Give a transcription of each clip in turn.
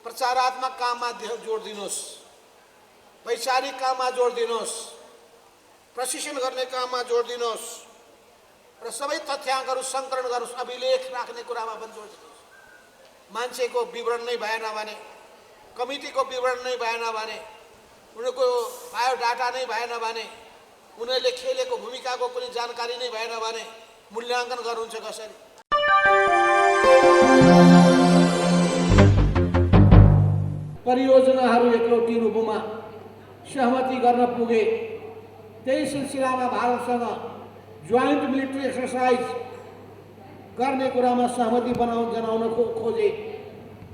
प्रचारात्मक काममा जोड दिनुहोस्, वैचारिक काममा जोड दिनुहोस्, प्रशिक्षण गर्ने काममा जोड दिनुहोस् र सबै तथ्याङ्कहरू सङ्कलन गर्नुहोस्, अभिलेख राख्ने कुरामा पनि जोड दिनुहोस्। मान्छेको विवरण नै भएन भने, कमिटीको विवरण नै भएन भने, उनीहरूको बायोडाटा नै भएन भने, उनीहरूले खेलेको भूमिकाको कुनै जानकारी नै भएन भने मूल्याङ्कन गर्नुहुन्छ कसरी? परियोजनाहरू एकलौटी रूपमा सहमति गर्न पुगे। त्यही सिलसिलामा भारतसँग जोइन्ट मिलिट्री एक्सरसाइज गर्ने कुरामा सहमति जनाउन खोजे।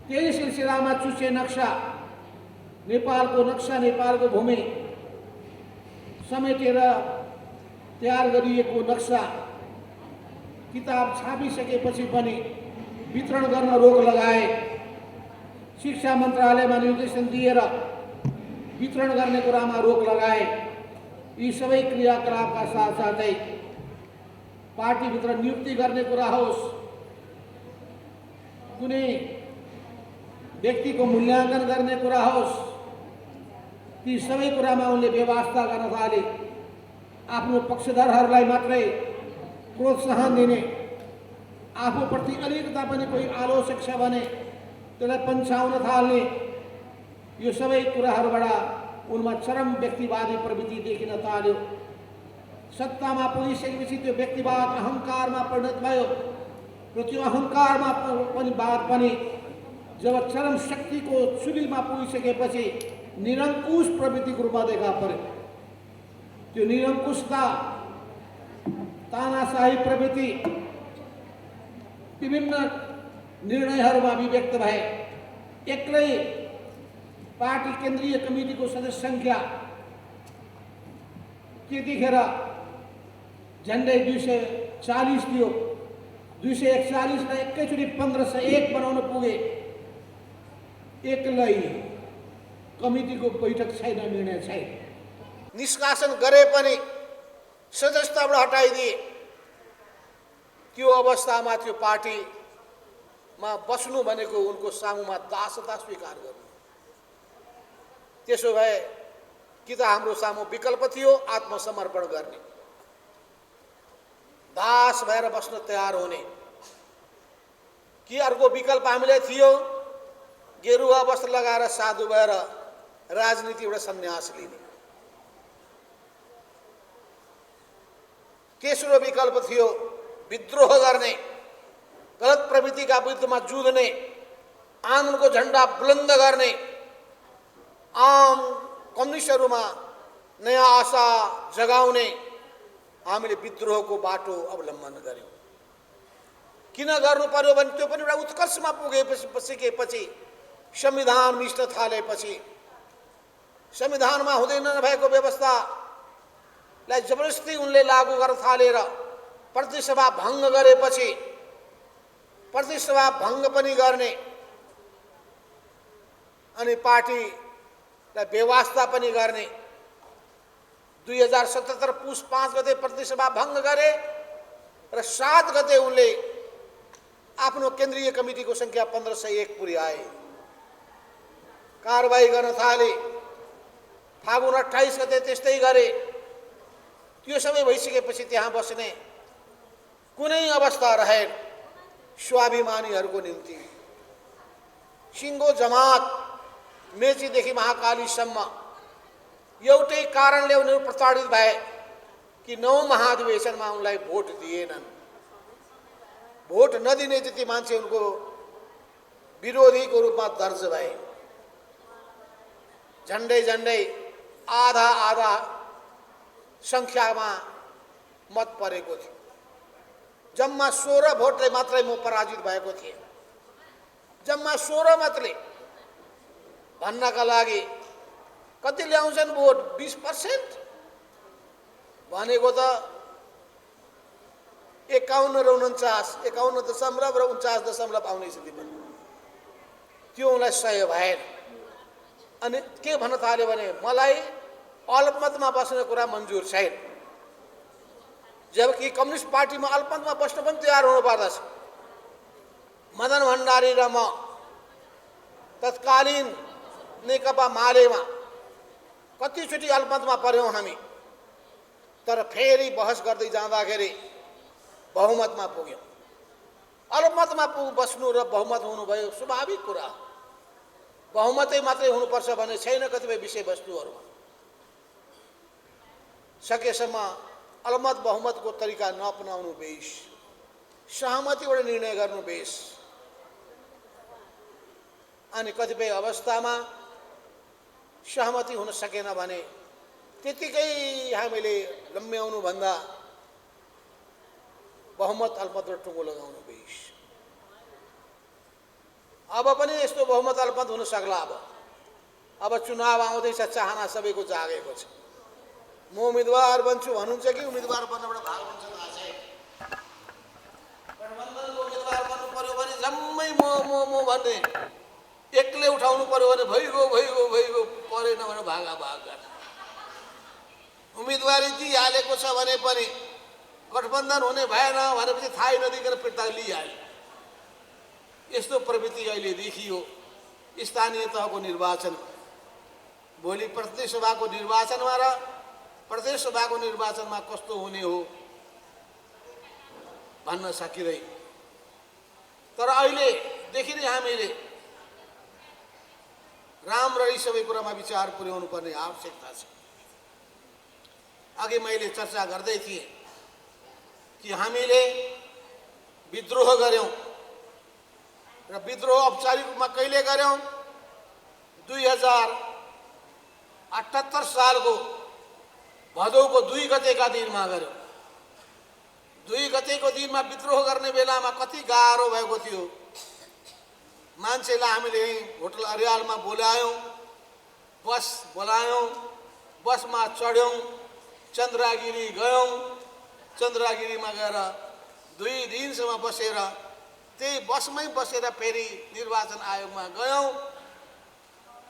त्यही सिलसिलामा चुचे नक्सा, नेपालको नक्सा, नेपालको भूमि समेटेर तयार गरिएको नक्सा किताब छापिसकेपछि पनि वितरण गर्न रोक लगाए। शिक्षा मन्त्रालयमा निर्देशन दिएर वितरण गर्ने कुरामा रोक लगाए। यी सबै क्रियाकलापका साथसाथै पार्टीभित्र नियुक्ति गर्ने कुरा होस्, कुनै व्यक्तिको मूल्याङ्कन गर्ने कुरा होस्, ती सबै कुरामा उनले व्यवस्था गर्न थाले। आफ्नो पक्षधरहरूलाई मात्रै प्रोत्साहन दिने, आफूप्रति अलिकता पनि कोही आलोचक छ भने त्यसलाई पन्छाउन थाल्ने, यो सबै कुराहरूबाट उनमा चरम व्यक्तिवादी प्रवृत्ति देखिन थाल्यो। सत्तामा पुगिसकेपछि त्यो व्यक्तिवाद अहङ्कारमा परिणत भयो र त्यो अहङ्कारमा पनि जब चरम शक्तिको चुलीमा पुगिसकेपछि निरङ्कुश प्रवृत्तिको रूपमा देखा पर्यो। त्यो निरङ्कुशता, तानाशाही प्रवृत्ति विभिन्न निर्णयहरूमा अभिव्यक्त भए। एक्लै पार्टी केन्द्रीय कमिटीको सदस्य सङ्ख्या त्यतिखेर झन्डै 240 थियो। 241लाई एकैचोटि 1501 बनाउन पुगे। एक्लै कमिटीको बैठक छैन, निर्णय छैन। निष्कासन गरे पनि सदस्यताबाट हटाइदिए। त्यो अवस्थामा त्यो पार्टीमा बस्नु भनेको उनको सामुमा दासता स्वीकार गर्नु। त्यसो भए कि त हाम्रो सामु विकल्प थियो आत्मसमर्पण गर्ने, दास भएर बस्न तयार हुने, कि अर्को विकल्प हामीलाई थियो गेरुवा वस्त्र लगाएर साधु भएर राजनीतिबाट सन्यास लिने। तेस्रो विकल्प थियो विद्रोह गर्ने, गलत प्रवृत्तिका विरुद्धमा जुझ्ने, आन्दोलनको झण्डा बुलन्द गर्ने, आम कम्युनिस्टहरूमा नयाँ आशा जगाउने। हामीले विद्रोहको बाटो अवलम्बन गर्यौँ। किन गर्नु पर्यो भने त्यो पनि एउटा उत्कर्षमा पुगेपछि संविधान मिच्न थालेपछि, संविधानमा हुँदैन नभएको व्यवस्थालाई जबरजस्ती उनले लागू गर्न थालेर प्रतिसभा भङ्ग गरेपछि, प्रतिसभा भङ्ग पनि गर्ने अनि पार्टीलाई बेवास्ता पनि गर्ने। 2077 पुस 5 गते प्रतिसभा भङ्ग गरे र 7 गते उनले आफ्नो केन्द्रीय कमिटीको सङ्ख्या 1501 पुर्याए, कारबाही गर्न थाले। फागुन 28 गते त्यस्तै गरे। त्यो सबै भइसकेपछि त्यहाँ बस्ने कुनै अवस्था रहेन स्वाभिमानीहरूको निम्ति। सिङ्गो जमात मेचीदेखि महाकालीसम्म एउटै कारणले उनीहरू प्रताडित भए कि 9 महाधिवेशनमा उनलाई भोट दिएनन्। भोट नदिने जति मान्छे उनको विरोधीको रूपमा दर्ज भए। झन्डै झन्डै आधा सङ्ख्यामा मत परेको थियो। जम्मा 16 भोटले मात्रै म पराजित भएको थिएँ। जम्मा 16 मतले भन्नका लागि कति ल्याउँछन् भोट? 20% भनेको त 51.49 आउने स्थिति पनि त्यो उनलाई सही भएन। अनि के भन्न थाल्यो भने मलाई अल्पमतमा बस्ने कुरा मन्जुर छैन, जबकि कम्युनिस्ट पार्टीमा अल्पमतमा बस्न पनि तयार हुनु पर्दछ। मदन भण्डारी र म तत्कालीन नेकपा मालेमा कतिचोटि अल्पमतमा पर्यौँ हामी, तर फेरि बहस गर्दै जाँदाखेरि बहुमतमा पुग्यौँ। अल्पमतमा बस्नु र बहुमत हुनुभयो स्वाभाविक कुरा हो। बहुमतै मात्रै हुनुपर्छ भन्ने छैन कतिपय विषयवस्तुहरूमा। सकेसम्म अल्पमत बहुमतको तरिका नअपनाउनु बेस, सहमतिबाट निर्णय गर्नु बेस। अनि कतिपय अवस्थामा सहमति हुन सकेन भने त्यतिकै हामीले लम्ब्याउनुभन्दा बहुमत अल्पमतबाट टुङ्गो लगाउनु बेस। अब पनि यस्तो बहुमत अल्पमत हुन सक्ला। अब चुनाव आउँदैछ, चाहना सबैको जागेको छ। म उम्मेदवार बन्छु भन्नुहुन्छ कि उम्मेदवार बन्नबाट भाग हुन्छ थाहा छैन। गठबन्धनको उम्मेदवार बन्नु पर्यो भने जम्मै म भन्ने एक्लै उठाउनु पर्यो भने भइगयो परेन भने भागाभाग गर्ने। उम्मेदवारी दिइहालेको छ भने पनि गठबन्धन हुने भएन भनेपछि थाहै नदिकन फिर्ता लिइहाल्यो। यस्तो प्रवृत्ति अहिले देखियो स्थानीय तहको निर्वाचन। भोलि प्रदेश सभाको निर्वाचनमा र प्रदेश सभाको निर्वाचनमा कस्तो हुने हो भन्न सकिँदैन। तर अहिले देखिने हामीले राम्ररी सबै कुरामा विचार पुर्याउनु पर्ने आवश्यकता छ। अघि मैले चर्चा गर्दै थिएँ कि हामीले विद्रोह गर्यौँ र विद्रोह औपचारिक रूपमा कहिले गर्यौँ? 2078 सालको भदौको 2 गतेका दिनमा गर्यौँ। 2 गतेको दिनमा विद्रोह गर्ने बेलामा कति गाह्रो भएको थियो। मान्छेलाई हामीले होटल अर्यालमा बोलायौँ, बस बोलायौँ, बसमा चढ्यौँ, चन्द्रगिरी गयौँ। चन्द्रगिरीमा गएर 2 दिनसम्म बसेर त्यही बसमै बसेर फेरि निर्वाचन आयोगमा गयौँ।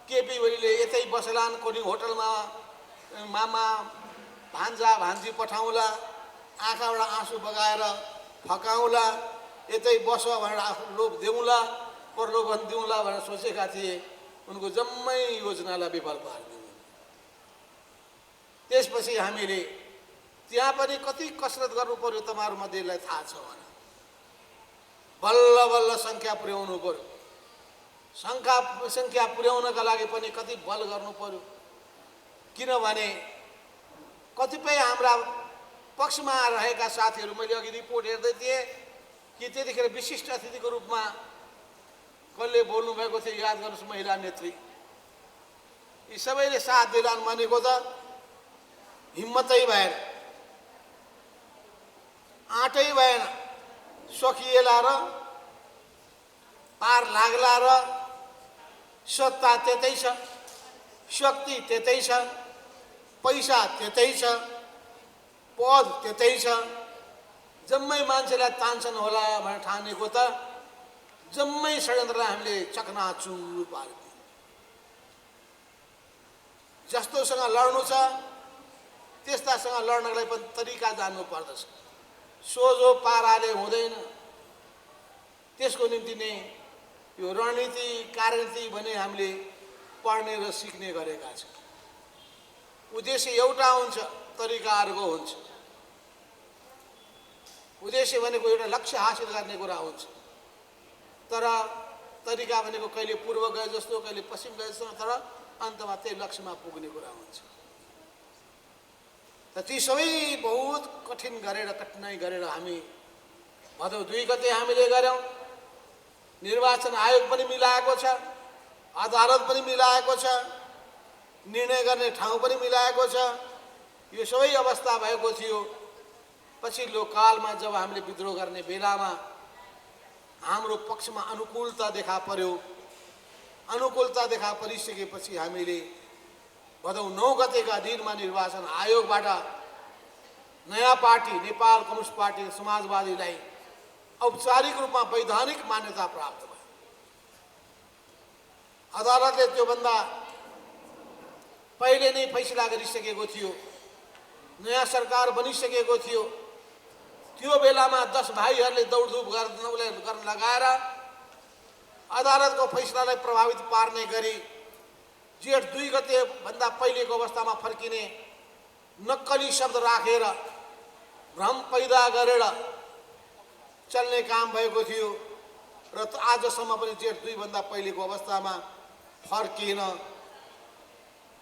केपी ओलीले यतै बसलान् कुनै होटलमा, मामा भान्जा भान्जी पठाउँला, आँखाबाट आँसु बगाएर फकाउँला, यतै बस भनेर आफू लोभ देऊँला, प्रलोभन दिउँला भनेर सोचेका थिए। उनको जम्मै योजनालाई विफल पारिदियो। त्यसपछि हामीले त्यहाँ पनि कति कसरत गर्नु पर्यो तपाईँहरू मध्येलाई थाहा छ भने बल्ल बल्ल सङ्ख्या पुर्याउनु पर्यो। सङ्ख्या पुर्याउनका लागि पनि कति बल गर्नु पर्यो। किनभने कतिपय हाम्रा पक्षमा रहेका साथीहरू, मैले अघि रिपोर्ट हेर्दै थिएँ कि त्यतिखेर विशिष्ट अतिथिको रूपमा कसले बोल्नुभएको थियो, याद गर्नुहोस्, महिला नेत्री। यी सबैले साथ दिलान् भनेको त हिम्मतै भएन, आँटै भएन। सकिएला र पार लाग्ला र सत्ता त्यतै छ, शक्ति त्यतै छ, पैसा त्यतै छ, पद त्यतै छ। जम्मै मान्छेलाई तान्छन् होला भनेर ठानेको त जम्मै षड्यन्त्रलाई हामीले चकनाचुर पारिदियौँ। जस्तोसँग लड्नु छ त्यस्तासँग लड्नलाई पनि तरिका जान्नु पर्दछ। सोझो पाराले हुँदैन। त्यसको निम्ति नै यो रणनीति कार्यनीति भने हामीले पढ्ने र सिक्ने गरेका छौँ। उद्देश्य एउटा हुन्छ, तरिका अर्को हुन्छ। उद्देश्य भनेको एउटा लक्ष्य हासिल गर्ने कुरा हुन्छ, तर तरिका भनेको कहिले पूर्व गए जस्तो, कहिले पश्चिम गए जस्तो, तर अन्तमा त्यही लक्ष्यमा पुग्ने कुरा हुन्छ। त ती सबै बहुत कठिन गरेर, कठिनाइ गरेर हामी भदौ 2 गते हामीले गऱ्यौँ। निर्वाचन आयोग पनि मिलाएको छ, अदालत पनि मिलाएको छ, निर्णय गर्ने ठाउँ पनि मिलाएको छ। यो सबै अवस्था भएको थियो। पछिल्लो कालमा जब हामीले विद्रोह गर्ने बेलामा हाम्रो पक्षमा अनुकूलता देखा पर्यो। अनुकूलता देखा परिसकेपछि हामीले भदौ 9 गतेका दिनमा निर्वाचन आयोगबाट नयाँ पार्टी नेपाल कम्युनिस्ट पार्टी समाजवादीलाई औपचारिक रूपमा वैधानिक मान्यता प्राप्त भयो। अदालतले त्योभन्दा पहिले नै फैसला गरिसकेको थियो। नयाँ सरकार बनिसकेको थियो। त्यो बेलामा 10 भाइहरूले दौडधुप गर्न लगाएर अदालतको फैसलालाई प्रभावित पार्ने गरी जेठ 2 गते भन्दा पहिलेको अवस्थामा फर्किने नक्कली शब्द राखेर भ्रम पैदा गरेर चल्ने काम भएको थियो र आजसम्म पनि जेठ 2 भन्दा पहिलेको अवस्थामा फर्किन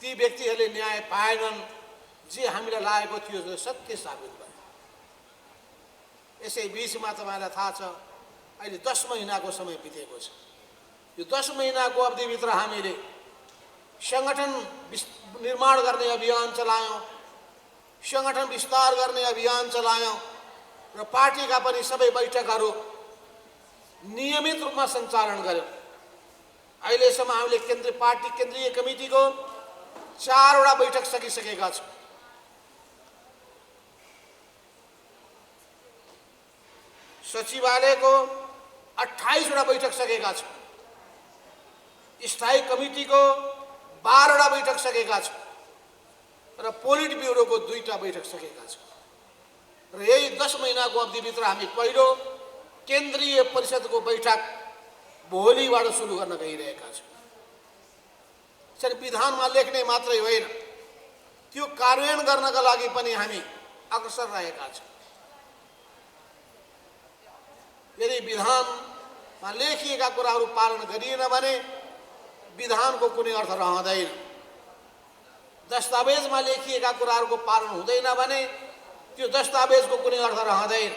ती व्यक्तिहरूले न्याय पाएनन्। जे हामीलाई लागेको थियो त्यो सत्य साबित भयो। यसै बीचमा तपाईलाई थाहा छ अहिले 10 महिनाको समय बितेको छ। यो 10 महिनाको अवधिभित्र हामीले संगठन निर्माण गर्ने अभियान चलायौं, संगठन विस्तार गर्ने अभियान चलायौं र पार्टीका पनि सबै बैठकहरू नियमित रूपमा सञ्चालन गर्यौं। अहिलेसम्म हामीले पार्टी केन्द्रीय कमिटीको 4 वटा बैठक सकिसकेका छौं। सचिवालयको 28 वटा बैठक सकेका छौं। स्थायी कमिटीको 12 वटा बैठक सकेका छौं र पोलिट ब्युरोको 2टा बैठक सकेका छौं। र यही 10 महिनाको अवधिभित्र हामी पहिलो केन्द्रीय परिषदको बैठक भोलिबाट सुरु गर्न गइरहेका छौं। चाहिँ विधानमा लेख्ने मात्रै होइन, त्यो कार्यान्वयन गर्नका लागि पनि हामी अग्रसर रहेका छौं। यदि विधानमा लेखिएका कुराहरू पालन गरिएन भने विधानको कुनै अर्थ रहँदैन। दस्तावेजमा लेखिएका कुराहरूको पालन हुँदैन भने त्यो दस्तावेजको कुनै अर्थ रहँदैन।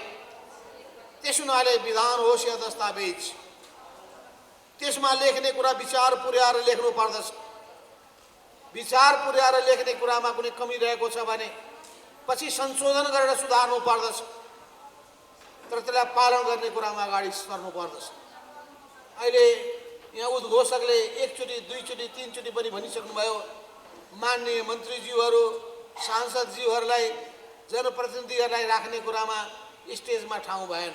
त्यस हुनाले विधान होस् या दस्तावेज, त्यसमा लेख्ने कुरा विचार पुर्याएर लेख्नु पर्दछ। विचार पुर्याएर लेख्ने कुरामा कुनै कमी रहेको छ भने पछि संशोधन गरेर सुधार्नु पर्दछ, तर त्यसलाई पालन गर्ने कुरामा अगाडि सर्नु पर्दछ। अहिले यहाँ उद्घोषकले 1 चोटि 2 चोटि 3 चोटि पनि भनिसक्नुभयो, माननीय मन्त्रीज्यूहरू सांसदज्यूहरूलाई जनप्रतिनिधिहरूलाई राख्ने कुरामा स्टेजमा ठाउँ भएन।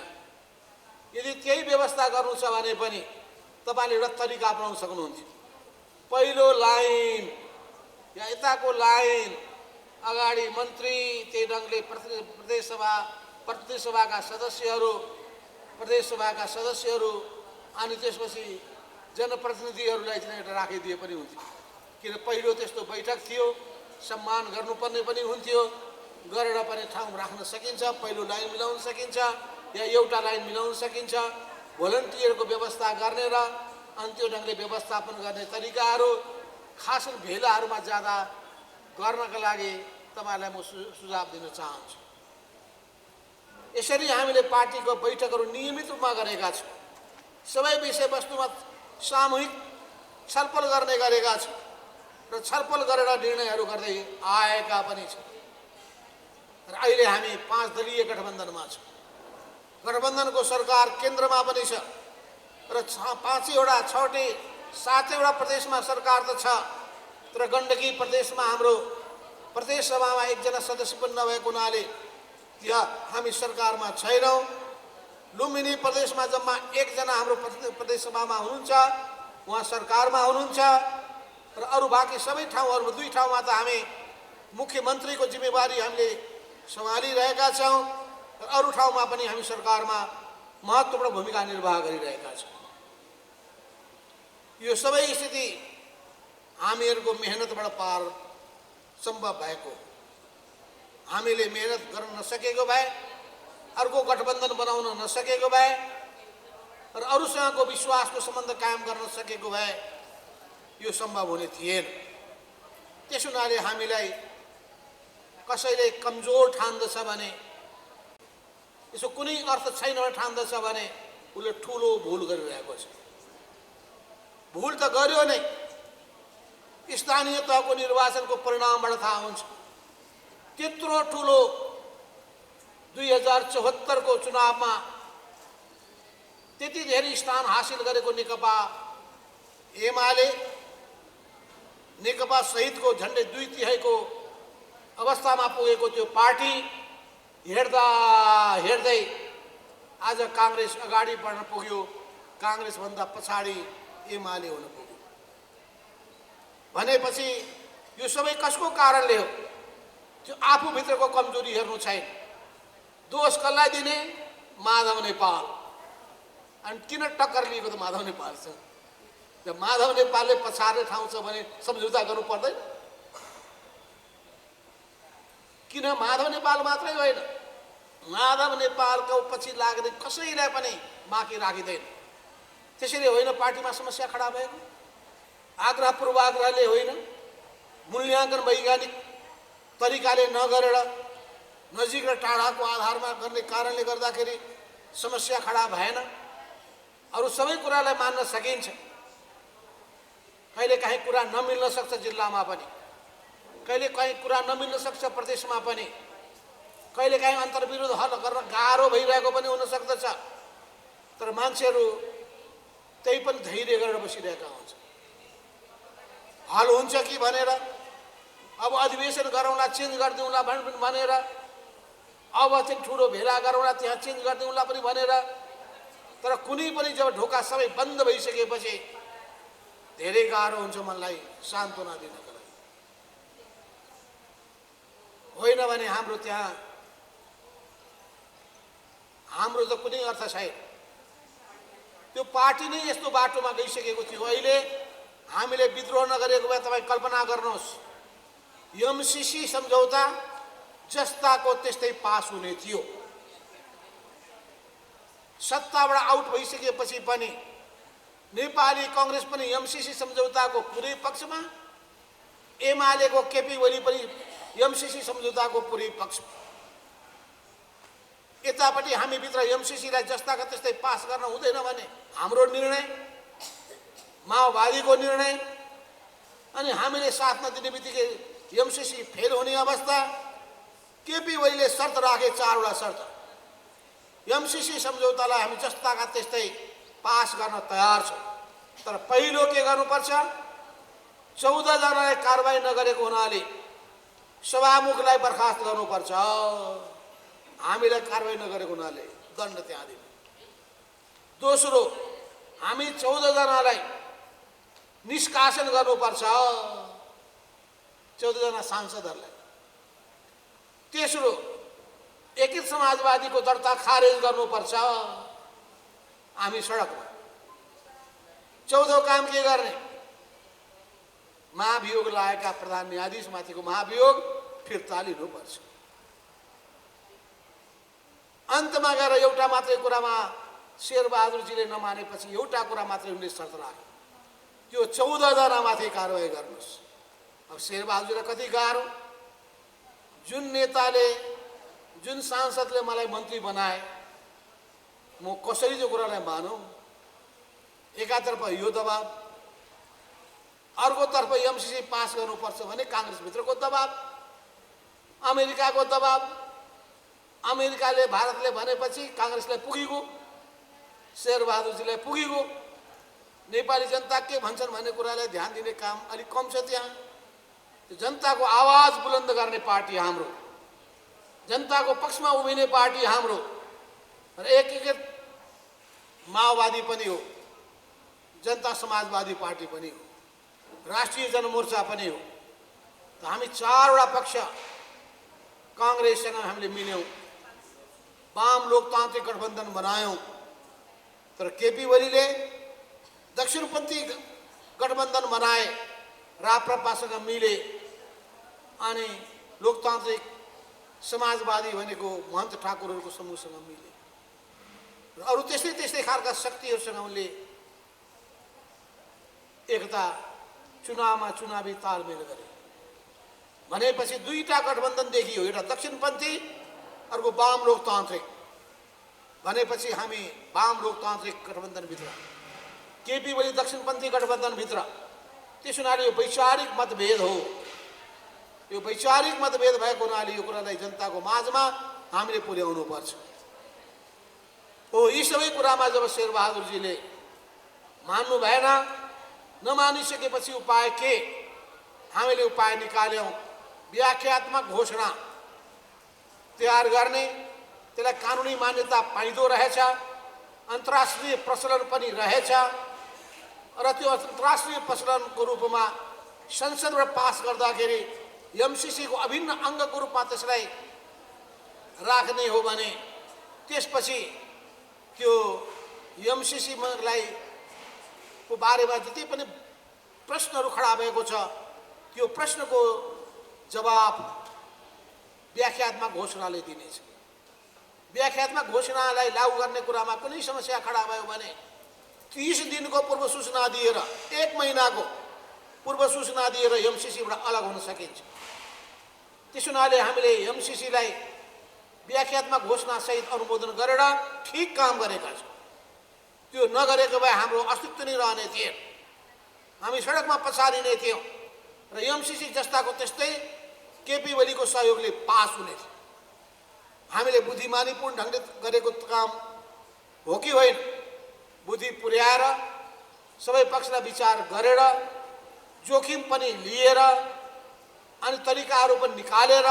यदि त्यही व्यवस्था गर्नु छ भने पनि तपाईले एउटा तरिका अपनाउन सक्नुहुन्थ्यो। पहिलो लाइन या यताको लाइन अगाडि मन्त्री, त्यही ढङ्गले प्रतिनिधिसभाका सदस्यहरू अनि त्यसपछि जनप्रतिनिधिहरूलाई चाहिँ एउटा राखिदिए पनि हुन्थ्यो। किन पहिलो त्यस्तो बैठक थियो, सम्मान गर्नुपर्ने पनि हुन्थ्यो, गरेर पनि ठाउँ राख्न सकिन्छ। पहिलो लाइन मिलाउन सकिन्छ या एउटा लाइन मिलाउन सकिन्छ। भोलन्टियरको व्यवस्था गर्ने र अनि त्यो ढङ्गले व्यवस्थापन गर्ने तरिकाहरू खास भेलाहरूमा जाँदा गर्नका लागि तपाईलाई म सुझाव दिन चाहन्छु। यसरी हामीले पार्टीको बैठकहरू नियमित रूपमा गरेका छौँ। सबै विषयवस्तुमा सामूहिक छलफल गर्ने गरेका छौँ र छलफल गरेर निर्णयहरू गर्दै आएका पनि छौँ। र अहिले हामी 5 दलीय गठबन्धनमा छौँ। गठबन्धनको सरकार केन्द्रमा पनि छ र 5वटा 6वटै 7वटा प्रदेशमा सरकार त छ, तर गण्डकी प्रदेशमा हाम्रो प्रदेश सभामा 1 जना सदस्य पनि नभएको हुनाले यहाँ हामी सरकारमा छैनौँ। लुम्बिनी प्रदेशमा जम्मा 1 जना हाम्रो प्रदेश सभामा हुनुहुन्छ, उहाँ सरकारमा हुनुहुन्छ र अरू बाँकी सबै ठाउँहरूमा 2 ठाउँमा त हामी मुख्यमन्त्रीको जिम्मेवारी हामीले सम्हालिरहेका छौँ र अरू ठाउँमा पनि हामी सरकारमा महत्त्वपूर्ण भूमिका निर्वाह गरिरहेका छौँ। यो सबै स्थिति हामीहरूको मेहनतबाट पार सम्भव भएको। हामीले मेहनत गर्न नसकेको भए, अर्को गठबन्धन बनाउन नसकेको भए र अरूसँगको विश्वासको सम्बन्ध कायम गर्न सकेको भए यो सम्भव हुने थिएन। त्यस हुनाले हामीलाई कसैले कमजोर ठान्दछ भने, यसो कुनै अर्थ छैन भने ठान्दछ भने उसले ठुलो भुल गरिरहेको छ। भुल त गर्यो नै, स्थानीय तहको निर्वाचनको परिणामबाट थाहा हुन्छ। त्यत्रो ठुलो 2074 को चुनावमा त्यति धेरै स्थान हासिल गरेको नेकपा एमाले, नेकपा सहितको झन्डै 2/3 अवस्थामा पुगेको त्यो पार्टी हेर्दा हेर्दै आज कांग्रेस अगाडि बढ्न पुग्यो, कांग्रेसभन्दा पछाडि एमाले हुन पुग्यो। भनेपछि यो सबै कसको कारणले हो? त्यो आफूभित्रको कमजोरी हेर्नु छैन। दोष कसलाई दिने? माधव नेपाल। अनि किन टक्कर लिएको त माधव नेपालसँग? जब माधव नेपालले पछार्ने ठाउँ छ भने सम्झौता गर्नु पर्दैन? किन माधव नेपाल मात्रै होइन, माधव नेपालको पछि लाग्ने कसैलाई पनि बाँकी राखिँदैन। त्यसरी होइन पार्टीमा समस्या खडा भएको, आग्रह पूर्वाग्रहले होइन, मूल्याङ्कन वैज्ञानिक तरिकाले नगरेर नजिक र टाढाको आधारमा गर्ने कारणले गर्दाखेरि समस्या खडा भएन। अरू सबै कुरालाई मान्न सकिन्छ। कहिलेकाहीँ कुरा नमिल्न सक्छ जिल्लामा पनि, कहिलेकाहीँ कुरा नमिल्न सक्छ प्रदेशमा पनि, कहिलेकाहीँ अन्तर्विरोध हल गर्न गाह्रो भइरहेको पनि हुन सक्दछ। तर मान्छेहरू त्यही पनि धैर्य गरेर बसिरहेका हुन्छ। हल हुन्छ कि भनेर अब अधिवेशन गरौँला, चेन्ज गरिदिउँला भनेर, अब चाहिँ ठुलो भेला गरौँला, त्यहाँ चेन्ज गरिदिउँला पनि भनेर, तर कुनै पनि जब ढोका सबै बन्द भइसकेपछि धेरै गाह्रो हुन्छ मनलाई सान्त्वना दिनको लागि। होइन भने हाम्रो त्यहाँ हाम्रो त कुनै अर्थ छैन। त्यो पार्टी नै यस्तो बाटोमा गइसकेको थियो। अहिले हामीले विद्रोह नगरेको भए तपाईँ कल्पना गर्नुहोस्, एमसीसी सम्झौता जस्ताको त्यस्तै पास हुने थियो। सत्ताबाट आउट भइसकेपछि पनि नेपाली कांग्रेस पनि एमसीसी सम्झौताको पुरै पक्षमा, एमालेको केपी ओली पनि एमसीसी सम्झौताको पुरै पक्षमा। यतापट्टि हामीभित्र एमसीसीलाई जस्ताको त्यस्तै पास गर्न हुँदैन भने हाम्रो निर्णय, माओवादीको निर्णय, अनि हामीले साथ नदिने बित्तिकै एमसीसी फेल हुने अवस्था। केपी ओलीले शर्त राखे, 4वटा शर्त। एमसीसी सम्झौतालाई हामी जस्ताका त्यस्तै पास गर्न तयार छौँ, तर पहिलो के गर्नुपर्छ? 14 जनालाई कारबाही नगरेको हुनाले सभामुखलाई बर्खास्त गर्नुपर्छ। हामीलाई कारबाही नगरेको हुनाले दण्ड त्यहाँ दिनु। दोस्रो, हामी 14 जनालाई निष्कासन गर्नुपर्छ, 14 जना सांसदहरूलाई। तेस्रो, एकीकृत समाजवादीको दर्ता खारेज गर्नुपर्छ। हामी सडकमा। 14औं काम के गर्ने? महाभियोग लागेका प्रधान न्यायाधीशमाथिको महाभियोग फिर्ता लिनुपर्छ। अन्तमा गएर एउटा मात्रै कुरामा शेरबहादुरजीले नमानेपछि एउटा कुरा मात्रै उनले शर्त राखे, त्यो 14 जनामाथि कारवाही गर्नुहोस्। अब शेरबहादुरजीलाई कति गाह्रो? जुन नेताले, जुन सांसदले मलाई मन्त्री बनाए, म कसरी त्यो कुरालाई मानौँ? एकातर्फ यो दबाब, अर्कोतर्फ एमसीसी पास गर्नुपर्छ भने काङ्ग्रेसभित्रको दबाब, अमेरिकाको दबाब। अमेरिकाले, भारतले भनेपछि काङ्ग्रेसलाई पुगेको, शेरबहादुरजीलाई पुगेको। नेपाली जनता के भन्छन् भन्ने कुरालाई ध्यान दिने काम अलिक कम छ त्यहाँ। जनताको आवाज बुलन्द गर्ने पार्टी हाम्रो, जनताको पक्षमा उभिने पार्टी हाम्रो, र एकीकृत माओवादी पनि हो, जनता समाजवादी पार्टी पनि हो, राष्ट्रिय जनमोर्चा पनि हो। त हामी 4वटा पक्ष काङ्ग्रेससँग हामीले मिल्यौँ, वाम लोकतान्त्रिक गठबन्धन बनायौँ। तर केपी ओलीले दक्षिणपन्थी गठबन्धन बनाए, राप्रपासँग मिले, अनि लोकतान्त्रिक समाजवादी भनेको महन्त ठाकुरहरूको समूहसँग मिले, र अरू त्यस्तै त्यस्तै खालका शक्तिहरूसँग उनले एकता चुनावमा चुनावी तालमेल गरे। भनेपछि 2टा गठबन्धन देखियो, एउटा दक्षिणपन्थी, अर्को वाम लोकतान्त्रिक। भनेपछि हामी वाम लोकतान्त्रिक गठबन्धनभित्र, केपी ओली दक्षिणपन्थी गठबन्धनभित्र। त्यस हुनाले यो वैचारिक मतभेद हो। यो वैचारिक मतभेद भएको हुनाले यो कुरालाई जनताको माझमा हामीले पुर्याउनु पर्छ। हो, यी सबै कुरामा जब शेरबहादुरजीले मान्नु भएन, नमानिसकेपछि उपाय के? हामीले उपाय निकाल्यौँ। व्याख्यात्मक घोषणा तयार गर्ने, त्यसलाई कानुनी मान्यता पाइँदो रहेछ, अन्तर्राष्ट्रिय प्रचलन पनि रहेछ, र त्यो अन्तर्राष्ट्रिय प्रचलनको रूपमा संसदबाट पास गर्दाखेरि एमसीसीको अभिन्न अङ्गको रूपमा त्यसलाई राख्ने हो भने त्यसपछि त्यो एमसिसीलाई को बारेमा जति पनि प्रश्नहरू खडा भएको छ त्यो प्रश्नको जवाब व्याख्यात्मक घोषणाले दिनेछ। व्याख्यात्मक घोषणालाई लागू गर्ने कुरामा कुनै समस्या खडा भयो भने 30 दिनको पूर्व सूचना दिएर 1 महिनाको पूर्व सूचना दिएर एमसिसीबाट अलग हुन सकिन्छ। त्यसो हुनाले हामीले एमसिसीलाई व्याख्यात्मक घोषणा सहित अनुमोदन गरेर ठीक काम गरेका छौँ। त्यो नगरेको भए हाम्रो अस्तित्व नै रहने थिएन, हामी सडकमा पछारिने थियौँ र एमसिसी जस्ताको त्यस्तै केपी ओलीको सहयोगले पास हुने थियो। हामीले बुद्धिमानीपूर्ण ढङ्गले गरेको काम हो कि होइन, बुद्धि पुर्याएर सबै पक्षलाई विचार गरेर जोखिम पनि लिएर अनि तरिकाहरू पनि निकालेर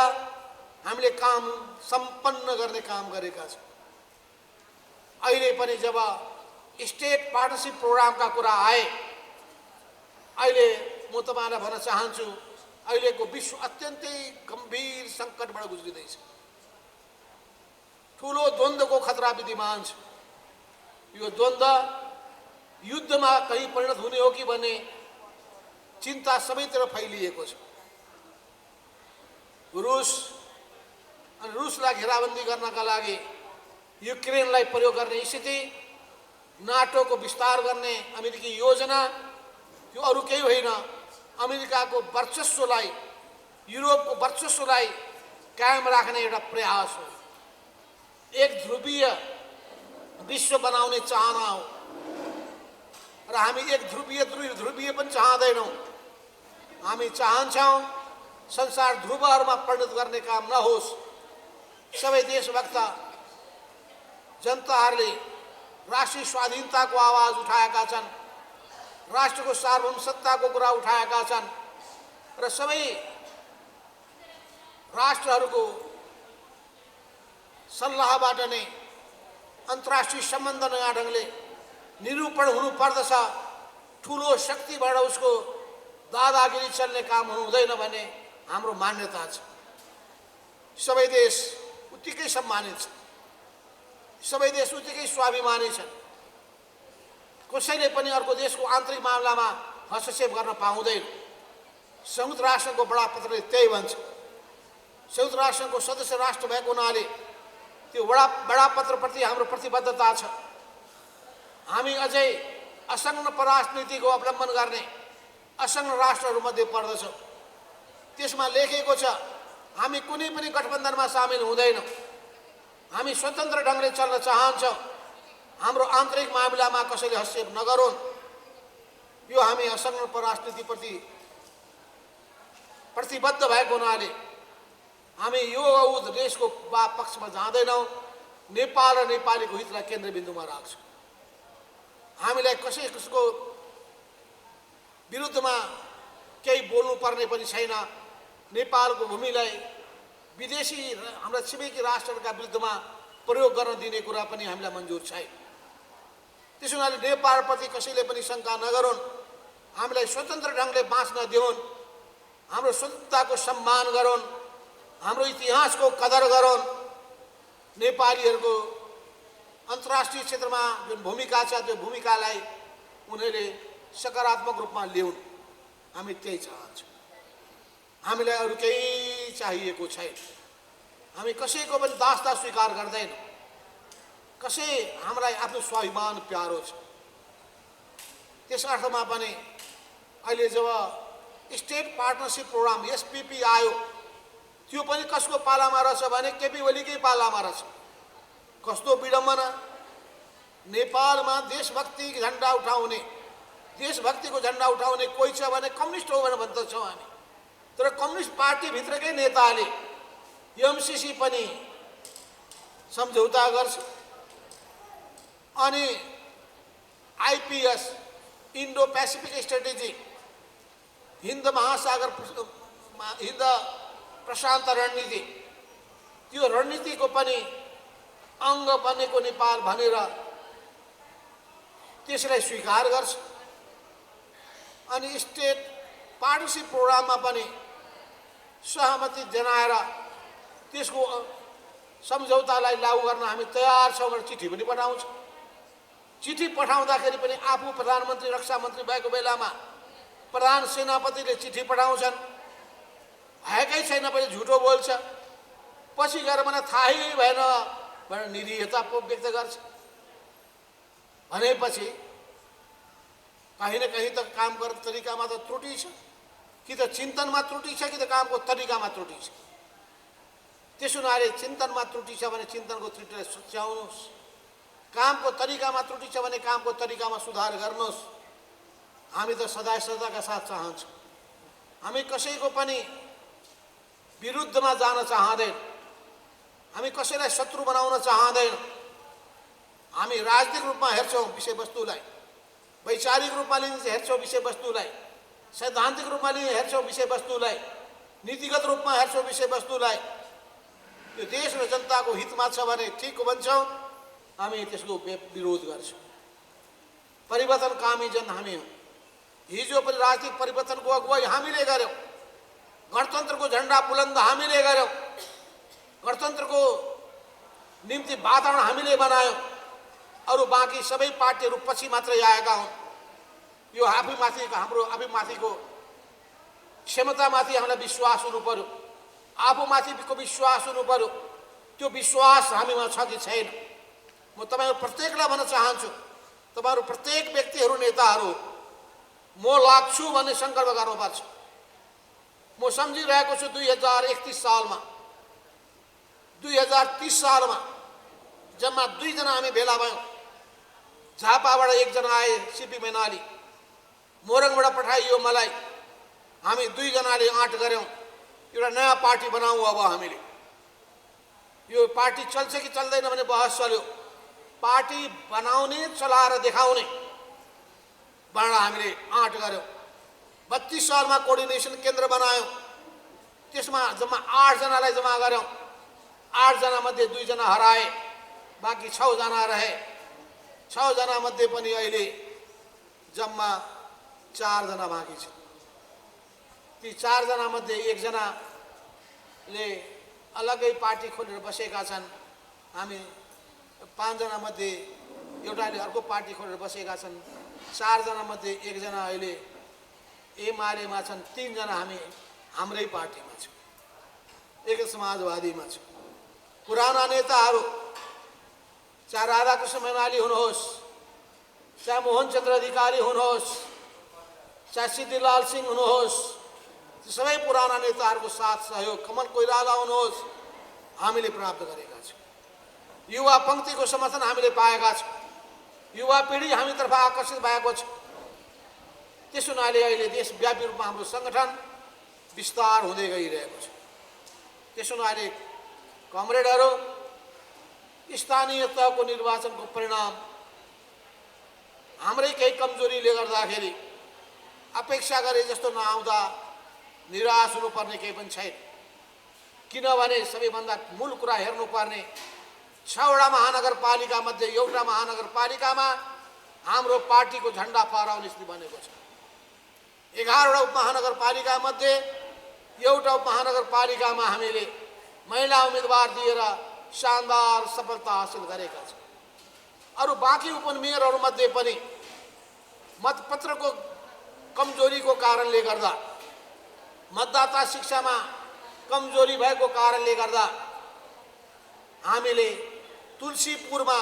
हामीले काम सम्पन्न गर्ने काम गरेका छौँ। अहिले पनि जब स्टेट पार्टनरसिप प्रोग्रामका कुरा आए, अहिले म तपाईँलाई भन्न चाहन्छु अहिलेको विश्व अत्यन्तै गम्भीर सङ्कटबाट गुज्रिँदैछ। ठुलो द्वन्द्वको खतरा विद्यमान छ। यो द्वन्द्व युद्धमा कहीँ परिणत हुने हो कि भन्ने चिन्ता सबैतिर फैलिएको छ। रुसलाई घेराबन्दी गर्नका लागि युक्रेनलाई प्रयोग गर्ने स्थिति, नाटोको विस्तार गर्ने अमेरिकी योजना, यो अरू केही होइन, अमेरिकाको वर्चस्वलाई, युरोपको वर्चस्वलाई कायम राख्ने एउटा प्रयास हो। एक ध्रुवीय विश्व बनाउने चाहना हो र हामी एक ध्रुवीय पनि चाहँदैनौँ। हामी चाहन्छौँ संसार ध्रुवहरूमा परिणत गर्ने काम नहोस्। सबै देशभक्त जनताहरूले राष्ट्रिय स्वाधीनताको आवाज उठाएका छन्, राष्ट्रको सार्वभौम सत्ताको कुरा उठाएका छन् र सबै राष्ट्रहरूको सल्लाहबाट नै अन्तर्राष्ट्रिय सम्बन्ध नयाँ ढङ्गले निरूपण हुनुपर्दछ। ठुलो शक्तिबाट उसको दादागिरी चल्ने काम हुनु हुँदैन भन्ने हाम्रो मान्यता छ। सबै देश उत्तिकै सम्मानित छन्, सबै देश उत्तिकै स्वाभिमानी छन्। कसैले पनि अर्को देशको आन्तरिक मामलामा हस्तक्षेप गर्न पाउँदैन। संयुक्त राष्ट्रको बडापत्रले त्यही भन्छ। संयुक्त राष्ट्रको सदस्य राष्ट्र भएको हुनाले त्यो बडापत्रप्रति हाम्रो प्रतिबद्धता छ। हामी अझै असंलग्न परराष्ट्र अवलम्बन गर्ने असंलग्न राष्ट्रहरूमध्ये पर्दछौँ। त्यसमा लेखेको छ हामी कुनै पनि गठबन्धनमा सामेल हुँदैनौँ, हामी स्वतन्त्र ढङ्गले चल्न चाहन्छौँ, हाम्रो आन्तरिक मामिलामा कसैले हस्तक्षेप नगरून्। यो हामी असंलग्न परराष्ट्रप्रति प्रतिबद्ध भएको हुनाले हामी यो देशको पक्षमा जाँदैनौँ। नेपाल र नेपालीको हितलाई केन्द्रबिन्दुमा राख्छौँ। हामीलाई कसैको विरुद्धमा केही बोल्नुपर्ने पनि छैन। नेपालको भूमिलाई विदेशी हाम्रा छिमेकी राष्ट्रहरूका विरुद्धमा प्रयोग गर्न दिने कुरा पनि हामीलाई मन्जुर छैन। त्यसो हुनाले नेपालप्रति कसैले पनि शङ्का नगरून्, हामीलाई स्वतन्त्र ढङ्गले बाँच्न दिउन्, हाम्रो स्वतन्त्रताको सम्मान गरून्, हाम्रो इतिहासको कदर गरून्, नेपालीहरूको अन्तर्राष्ट्रिय क्षेत्रमा जुन भूमिका छ त्यो भूमिकालाई उनीहरूले सकारात्मक रूपमा ल्याउन्। हामी त्यही चाहन्छौँ। हामीलाई अरू केही चाहिएको छैन। हामी कसैको पनि दास्ता स्वीकार गर्दैनौँ। कसै हामीलाई आफ्नो स्वाभिमान प्यारो छ। त्यस अर्थमा पनि अहिले जब स्टेट पार्टनरसिप प्रोग्राम एसपीपी आयो, त्यो पनि कसको पालामा रहेछ भने केपी ओलीकै पालामा रहेछ। कस्तो विडम्बना! नेपालमा देशभक्तिको झन्डा उठाउने कोही छ भने कम्युनिस्ट हो भनेर भन्दछौँ हामी। तर कम्युनिस्ट पार्टीभित्रकै नेताले एमसिसी पनि सम्झौता गर्छ अनि IPS Indo Pacific strategy, Hind महासागर हिन्द प्रशान्त रणनीति, त्यो रणनीतिको पनि अङ्ग बनेको नेपाल भनेर त्यसलाई स्वीकार गर्छ। अनि स्टेट पार्टनरसिप प्रोग्राममा पनि सहमति जनाएर त्यसको सम्झौतालाई लागू गर्न हामी तयार छौँ भनेर चिठी पनि पठाउँछ। चिठी पठाउँदाखेरि पनि आफू प्रधानमन्त्री रक्षा मन्त्री भएको बेलामा प्रधान सेनापतिले चिठी पठाउँछन्, भएकै छैन पनि झुटो बोल्छ, पछि गएर मलाई थाहै भएन भनेर निरीहता व्यक्त गर्छ। भनेपछि कहीँ न कहीँ त काम गर्ने तरिकामा त त्रुटि छ, कि त चिन्तनमा त्रुटि छ, कि त कामको तरिकामा त्रुटि छ। त्यसो हुनाले चिन्तनमा त्रुटि छ भने चिन्तनको त्रुटिलाई सुच्याउनुहोस्, कामको तरिकामा त्रुटि छ भने कामको तरिकामा सुधार गर्नुहोस्। हामी त सदा सदाका साथ चाहन्छौँ, हामी कसैको पनि विरुद्धमा जान चाहँदैन, हामी कसैलाई शत्रु बनाउन चाहँदैन। हामी राजनीतिक रूपमा हेर्छौँ विषयवस्तुलाई, वैचारिक रूपमा हेर्छौँ विषयवस्तुलाई, सैद्धान्तिक रूपमा हेर्छौँ विषयवस्तुलाई, नीतिगत रूपमा हेर्छौँ विषयवस्तुलाई। यो देश र जनताको हितमा छ भने ठिक भन्छौँ, हामी त्यसको विरोध गर्छौँ। परिवर्तनकामी जन हामी हौँ। हिजो पनि राजनीतिक परिवर्तनको अगुवाई हामीले गर्यौँ, गणतन्त्रको झन्डा बुलन्द हामीले गर्यौँ, गणतन्त्रको निम्ति वातावरण हामीले बनायौँ। अरू बाँकी सबै पार्टीहरू पछि मात्रै आएका हुन्। यो हाम्रो आफूमाथिको क्षमतामाथि हामीलाई विश्वास हुनु पर्यो, आफूमाथिको विश्वास हुनु पर्यो। त्यो विश्वास हामीमा छ कि छैन? म तपाईँहरू प्रत्येकलाई भन्न चाहन्छु, तपाईँहरू प्रत्येक व्यक्तिहरू, नेताहरू, म लाग्छु भन्ने सङ्कल्प गर्नुपर्छ। म सम्झिरहेको छु 2031 सालमा, 2030 सालमा जम्मा 2 जना हामी भेला भयौँ। झापाबाट 1 जना आए, सिपी मैनाली, मोरङबाट पठाइयो मलाई। हामी 2 जनाले आँट गऱ्यौँ, एउटा नयाँ पार्टी बनाऊ। अब हामीले यो पार्टी चल्छ कि चल्दैन भन्ने बहस चल्यो। पार्टी बनाउने, चलाएर देखाउने भनेर हामीले आँट गऱ्यौँ। 32 सालमा कोअर्डिनेसन केन्द्र बनायौँ, त्यसमा जम्मा 8 जनालाई जम्मा गऱ्यौँ। 8 जनामध्ये 2 जना हराए, बाँकी 6 जना रहे। 6 जनामध्ये पनि अहिले जम्मा 4 जना बाँकी छ। ती 4 जनामध्ये 1 जनाले अलग्गै पार्टी खोलेर बसेका छन्। हामी 5 जनामध्ये एउटाले अर्को पार्टी खोलेर बसेका छन्। 4 जनामध्ये 1 जना अहिले एमालेमा छन्। 3 जना हामी हाम्रै पार्टीमा छौँ, एक समाजवादीमा छौँ। पुराना नेताहरू, चाहे राधाकृष्ण मैनाली हुनुहोस्, चाहे मोहनचन्द्र अधिकारी हुनुहोस्, चाहे सिद्धिलाल सिंह हुनुहोस्, सबै पुराना नेताहरूको साथ सहयोग, कमल कोइराला हुनुहोस्, हामीले प्राप्त गरेका छौँ। युवा पङ्क्तिको समर्थन हामीले पाएका छौँ। युवा पिँढी हामीतर्फ आकर्षित भएको छ। त्यस हुनाले अहिले देशव्यापी रूपमा हाम्रो सङ्गठन विस्तार हुँदै गइरहेको छ। त्यस हुनाले कमरेडहरू, स्थानीय तहको निर्वाचनको परिणाम हाम्रै केही कमजोरीले गर्दाखेरि अपेक्षा गरे जस्तो नआउँदा निराश हुनुपर्ने केही पनि छैन। किनभने सबैभन्दा मूल कुरा हेर्नुपर्ने, 6वटा महानगरपालिका मध्ये एउटा महानगरपालिकामा हाम्रो पार्टीको झन्डा फहराउने स्थिति बनेको छ। 11वटा उपमहानगरपालिका मध्ये एउटा उपमहानगरपालिकामा हामीले महिला उम्मेदवार दिएर शानदार सफलता हासिल गरेका छौँ। अरू बाँकी उपमेयरहरूमध्ये पनि मतपत्रको कमजोरीको कारणले गर्दा, मतदाता शिक्षामा कमजोरी भएको कारणले गर्दा हामीले तुलसीपुरमा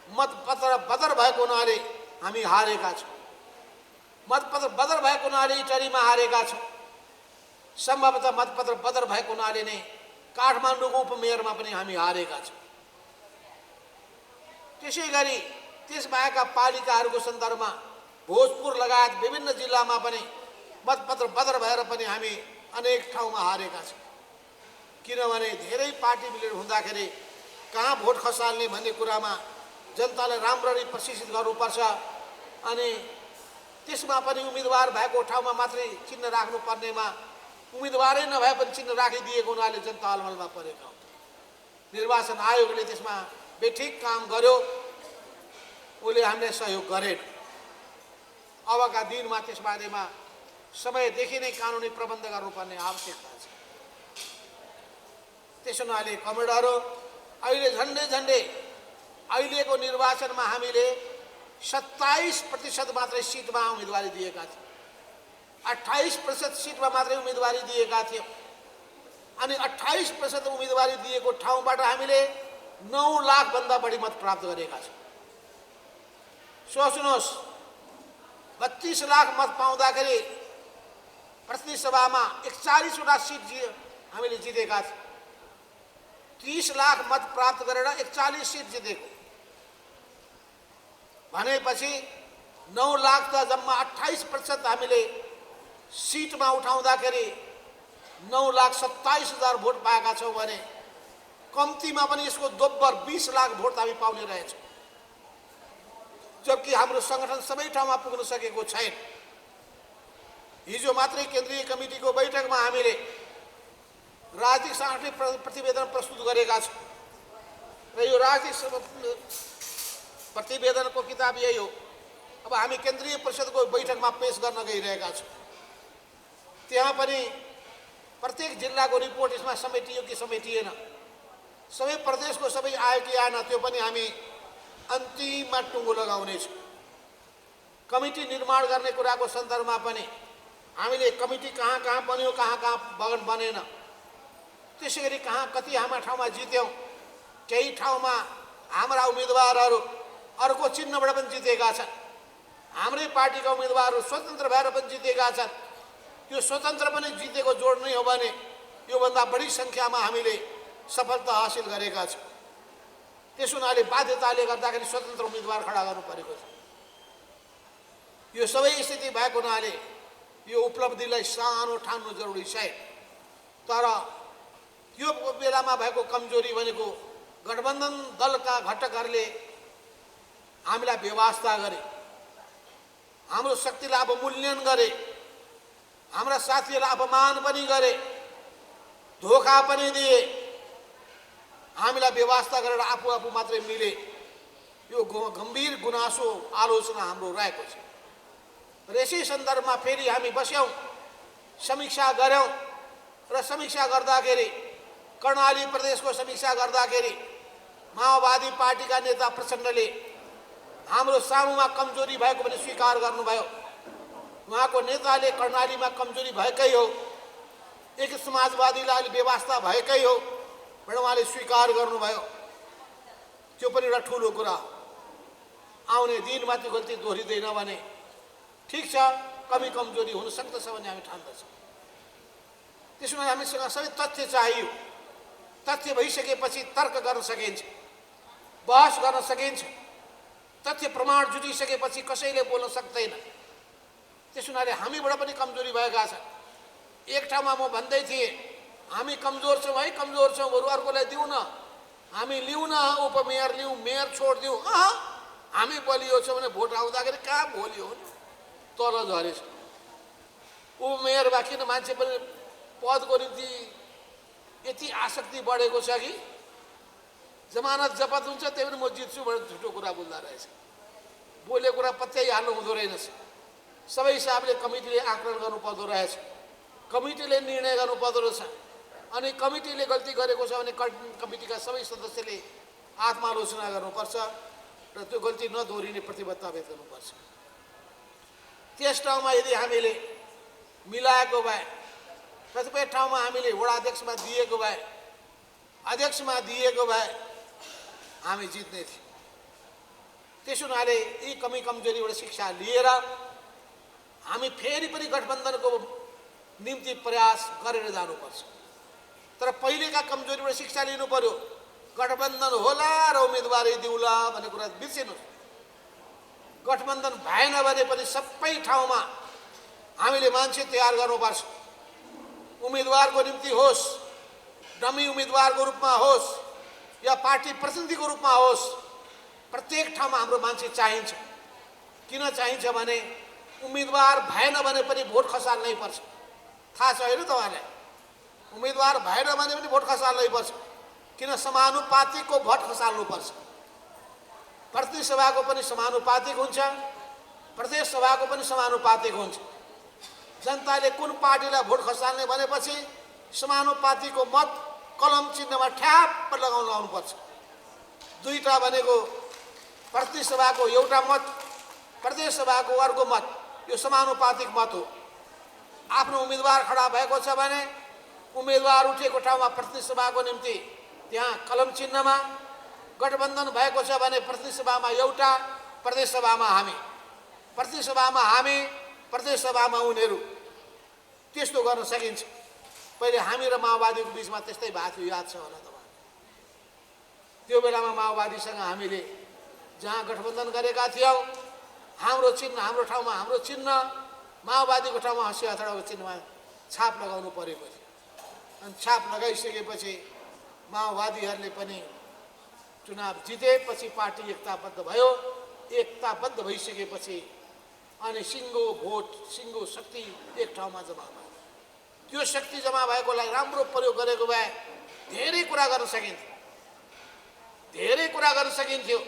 मतपत्र बदर भएको हुनाले हामी हारेका छौँ। मतपत्र बदर भएको हुनाले इटरीमा हारेका छौँ। सम्भवतः मतपत्र बदर भएको हुनाले नै काठमाडौँको उपमेयरमा पनि हामी हारेका छौँ। त्यसै गरी त्यसबाहेकका पालिकाहरूको सन्दर्भमा भोजपुर लगायत विभिन्न जिल्लामा पनि मतपत्र बदर भएर पनि हामी अनेक ठाउँमा हारेका छौँ। किनभने धेरै पार्टी मिलेर हुँदाखेरि कहाँ भोट खसाल्ने भन्ने कुरामा जनतालाई राम्ररी प्रशिक्षित गर्नुपर्छ। अनि त्यसमा पनि उम्मेदवार भएको ठाउँमा मात्रै चिन्ह राख्नुपर्नेमा उम्मेदवारै नभए पनि चिन्ह राखिदिएको हुनाले जनता अलमलमा परेका हुन्। निर्वाचन आयोगले त्यसमा बेठिक काम गर्यो, उसले हामीलाई सहयोग गरेन। अबका दिनमा त्यस बारेमा समयदेखि नै कानुनी प्रबन्ध गर्नुपर्ने आवश्यकता छ। त्यसो हुनाले कमरेडहरू, अहिले झन्डै अहिलेको निर्वाचनमा हामीले 27% मात्रै सिटमा उम्मेदवारी दिएका थिए, 28% सिटमा मात्रै उम्मेदवारी दिएका थियौँ। अनि 28% उम्मेदवारी दिएको ठाउँबाट हामीले 9 लाखभन्दा बढी मत प्राप्त गरेका छौँ। सोच्नुहोस्, 32 लाख मत पाउँदाखेरि प्रतिनिधि सभामा 41वटा सिट हामीले जितेका थियौँ। 30 लाख मत प्राप्त गरेर 41 सिट जितेको भनेपछि 9 लाख त जम्मा 28% हामीले सिटमा उठाउँदाखेरि 9,27,000 भोट पाएका छौँ भने कम्तीमा पनि यसको दोब्बर 20 लाख भोट हामी पाउने रहेछौँ। जबकि हाम्रो सङ्गठन सबै ठाउँमा पुग्न सकेको छैन। हिजो मात्रै केन्द्रीय कमिटीको बैठकमा हामीले राजनीतिक सांगठनिक प्रतिवेदन प्रस्तुत गरेका छौँ र यो राजनीतिक प्रतिवेदनको किताब यही हो। अब हामी केन्द्रीय परिषदको बैठकमा पेश गर्न गइरहेका छौँ। त्यहाँ पनि प्रत्येक जिल्लाको रिपोर्ट यसमा समेटियो कि समेटिएन, सबै प्रदेशको सबै आयो कि आएन, त्यो पनि हामी अन्तिममा टुङ्गो लगाउनेछौँ। कमिटी निर्माण गर्ने कुराको सन्दर्भमा पनि हामीले कमिटी कहाँ कहाँ बन्यो, कहाँ कहाँ बनेन, त्यसै गरी कहाँ कति हाम्रा ठाउँमा जित्यौँ। केही ठाउँमा हाम्रा उम्मेदवारहरू अर्को चिन्हबाट पनि जितेका छन्, हाम्रै पार्टीका उम्मेदवारहरू स्वतन्त्र भएर पनि जितेका छन्। त्यो स्वतन्त्र पनि जितेको जोड नै हो भने योभन्दा बढी सङ्ख्यामा हामीले सफलता हासिल गरेका छौँ। त्यस हुनाले बाध्यताले गर्दाखेरि स्वतन्त्र उम्मेदवार खडा गर्नु परेको छ। यो सबै स्थिति भएको हुनाले यो उपलब्धिलाई सानो ठान्नु जरुरी छैन। तर यो बेलामा भएको कमजोरी भनेको गठबन्धन दलका घटकहरूले हामीलाई बेवास्ता गरे, हाम्रो शक्तिलाई अवमूल्यन गरे, हाम्रा साथीहरूलाई अपमान पनि गरे, धोका पनि दिए, हामीलाई बेवास्ता गरेर आफू मात्रै मिले। यो गम्भीर गुनासो आलोचना हाम्रो रहेको छ र यसै सन्दर्भमा फेरि हामी बस्यौँ, समीक्षा गऱ्यौँ र समीक्षा गर्दाखेरि कर्णाली प्रदेशको समीक्षा गर्दाखेरि माओवादी पार्टीका नेता प्रचण्डले हाम्रो सामुमा कमजोरी भएको पनि स्वीकार गर्नुभयो। उहाँको नेताले कर्णालीमा कमजोरी भएकै हो, एक समाजवादीलाई बेवास्ता भएकै हो भनेर उहाँले स्वीकार गर्नुभयो। त्यो पनि एउटा ठुलो कुरा हो। आउने दिनमा त्यो गल्ती दोहोरिँदैन भने ठिक छ, कमी कमजोरी हुन सक्दछ भन्ने हामी ठान्दछौँ। त्यसमा हामीसँग सबै तथ्य चाहियो। तथ्य भइसकेपछि तर्क गर्न सकिन्छ, बहस गर्न सकिन्छ। तथ्य प्रमाण जुटिसकेपछि कसैले बोल्न सक्दैन। त्यस हुनाले हामीबाट पनि कमजोरी भएका छन्। एक ठाउँमा म भन्दै थिएँ, हामी कमजोर छौँ है, कमजोर छौँ, बरु अर्कोलाई दिउँ न, हामी लिउँ न, उपमेयर लिउँ, मेयर छोडिदिउँ। हामी बलियो छौँ भने भोट आउँदाखेरि कहाँ बलियो हो, तल झरेछ। उपमेयरमा किन मान्छे पनि पदको निम्ति यति आसक्ति बढेको छ कि जमानत जपत हुन्छ, त्यही पनि म जित्छु भनेर झुटो कुरा बोल्दा रहेछ। बोलेको कुरा पत्याइहाल्नु हुँदो रहेनछ। सबै हिसाबले कमिटीले आकलन गर्नुपर्दो रहेछ, कमिटीले निर्णय गर्नुपर्दो रहेछ। अनि कमिटीले गल्ती गरेको छ भने कमिटीका सबै सदस्यले आत्मालोचना गर्नुपर्छ र त्यो गल्ती नदोहोरिने प्रतिबद्धता व्यक्त गर्नुपर्छ। त्यस ठाउँमा यदि हामीले मिलाएको भए, कतिपय ठाउँमा हामीले वडाध्यक्षमा दिएको भए, अध्यक्षमा दिएको भए हामी जित्ने थियौँ। त्यस हुनाले यी कमी कमजोरीबाट शिक्षा लिएर हामी फेरि पनि गठबन्धनको निम्ति प्रयास गरेर जानुपर्छ। तर पहिलेका कमजोरीबाट शिक्षा लिनु पर्यो। गठबन्धन होला र उम्मेदवारी दिउला भन्ने कुरा बिर्सिनुहोस्। गठबन्धन भएन भने पनि सबै ठाउँमा हामीले मान्छे तयार गर्नुपर्छ। उम्मेदवारको निम्ति होस्, डमी उम्मेदवारको रूपमा होस् या पार्टी प्रतिनिधिको रूपमा होस्, प्रत्येक ठाउँमा हाम्रो मान्छे चाहिन्छ। किन चाहिन्छ भने उम्मेदवार भएन भने पनि भोट खसाल्नै पर्छ। थाहा छ होइन तपाईँलाई? उम्मेदवार भएन भने पनि भोट खसाल्नै पर्छ। किन? समानुपातिकको भोट खसाल्नुपर्छ। प्रतिनिधि सभाको पनि समानुपातिक हुन्छ, प्रदेश सभाको पनि समानुपातिक हुन्छ। जनताले कुन पार्टीलाई भोट खसाल्ने भनेपछि समानुपातिकको मत कलम चिन्हमा ठ्याप्प लगाउन आउनुपर्छ। दुईटा भनेको प्रतिनिधि सभाको एउटा मत प्रदेश सभाको अर्को मत यो समानुपातिक मत हो। आफ्नो उम्मेदवार खडा भएको छ भने उम्मेदवार उठेको ठाउँमा प्रतिनिधि सभाको निम्ति त्यहाँ कलम चिन्हमा, गठबन्धन भएको छ भने प्रतिनिधि सभामा एउटा, प्रदेश सभामा हामी, प्रतिनिधि सभामा हामी, प्रदेश सभामा उनीहरू, त्यस्तो गर्न सकिन्छ। पहिले हामी र माओवादीको बिचमा त्यस्तै भएको थियो, याद छ होला तपाईँ। त्यो बेलामा माओवादीसँग हामीले जहाँ गठबन्धन गरेका थियौँ, हाम्रो चिन्ह हाम्रो ठाउँमा हाम्रो चिन्ह, माओवादीको ठाउँमा हँसिया हथौडाको चिन्हमा छाप लगाउनु परेको थियो। अनि छाप लगाइसकेपछि माओवादीहरूले पनि चुनाव जितेपछि पार्टी एकताबद्ध भयो। एकताबद्ध भइसकेपछि अनि सिङ्गो भोट, सिङ्गो शक्ति एक ठाउँमा जम्मा भयो। त्यो शक्ति जम्मा भएकोलाई राम्रो प्रयोग गरेको भए धेरै कुरा गर्न सकिन्थ्यो, धेरै कुरा गर्न सकिन्थ्यो।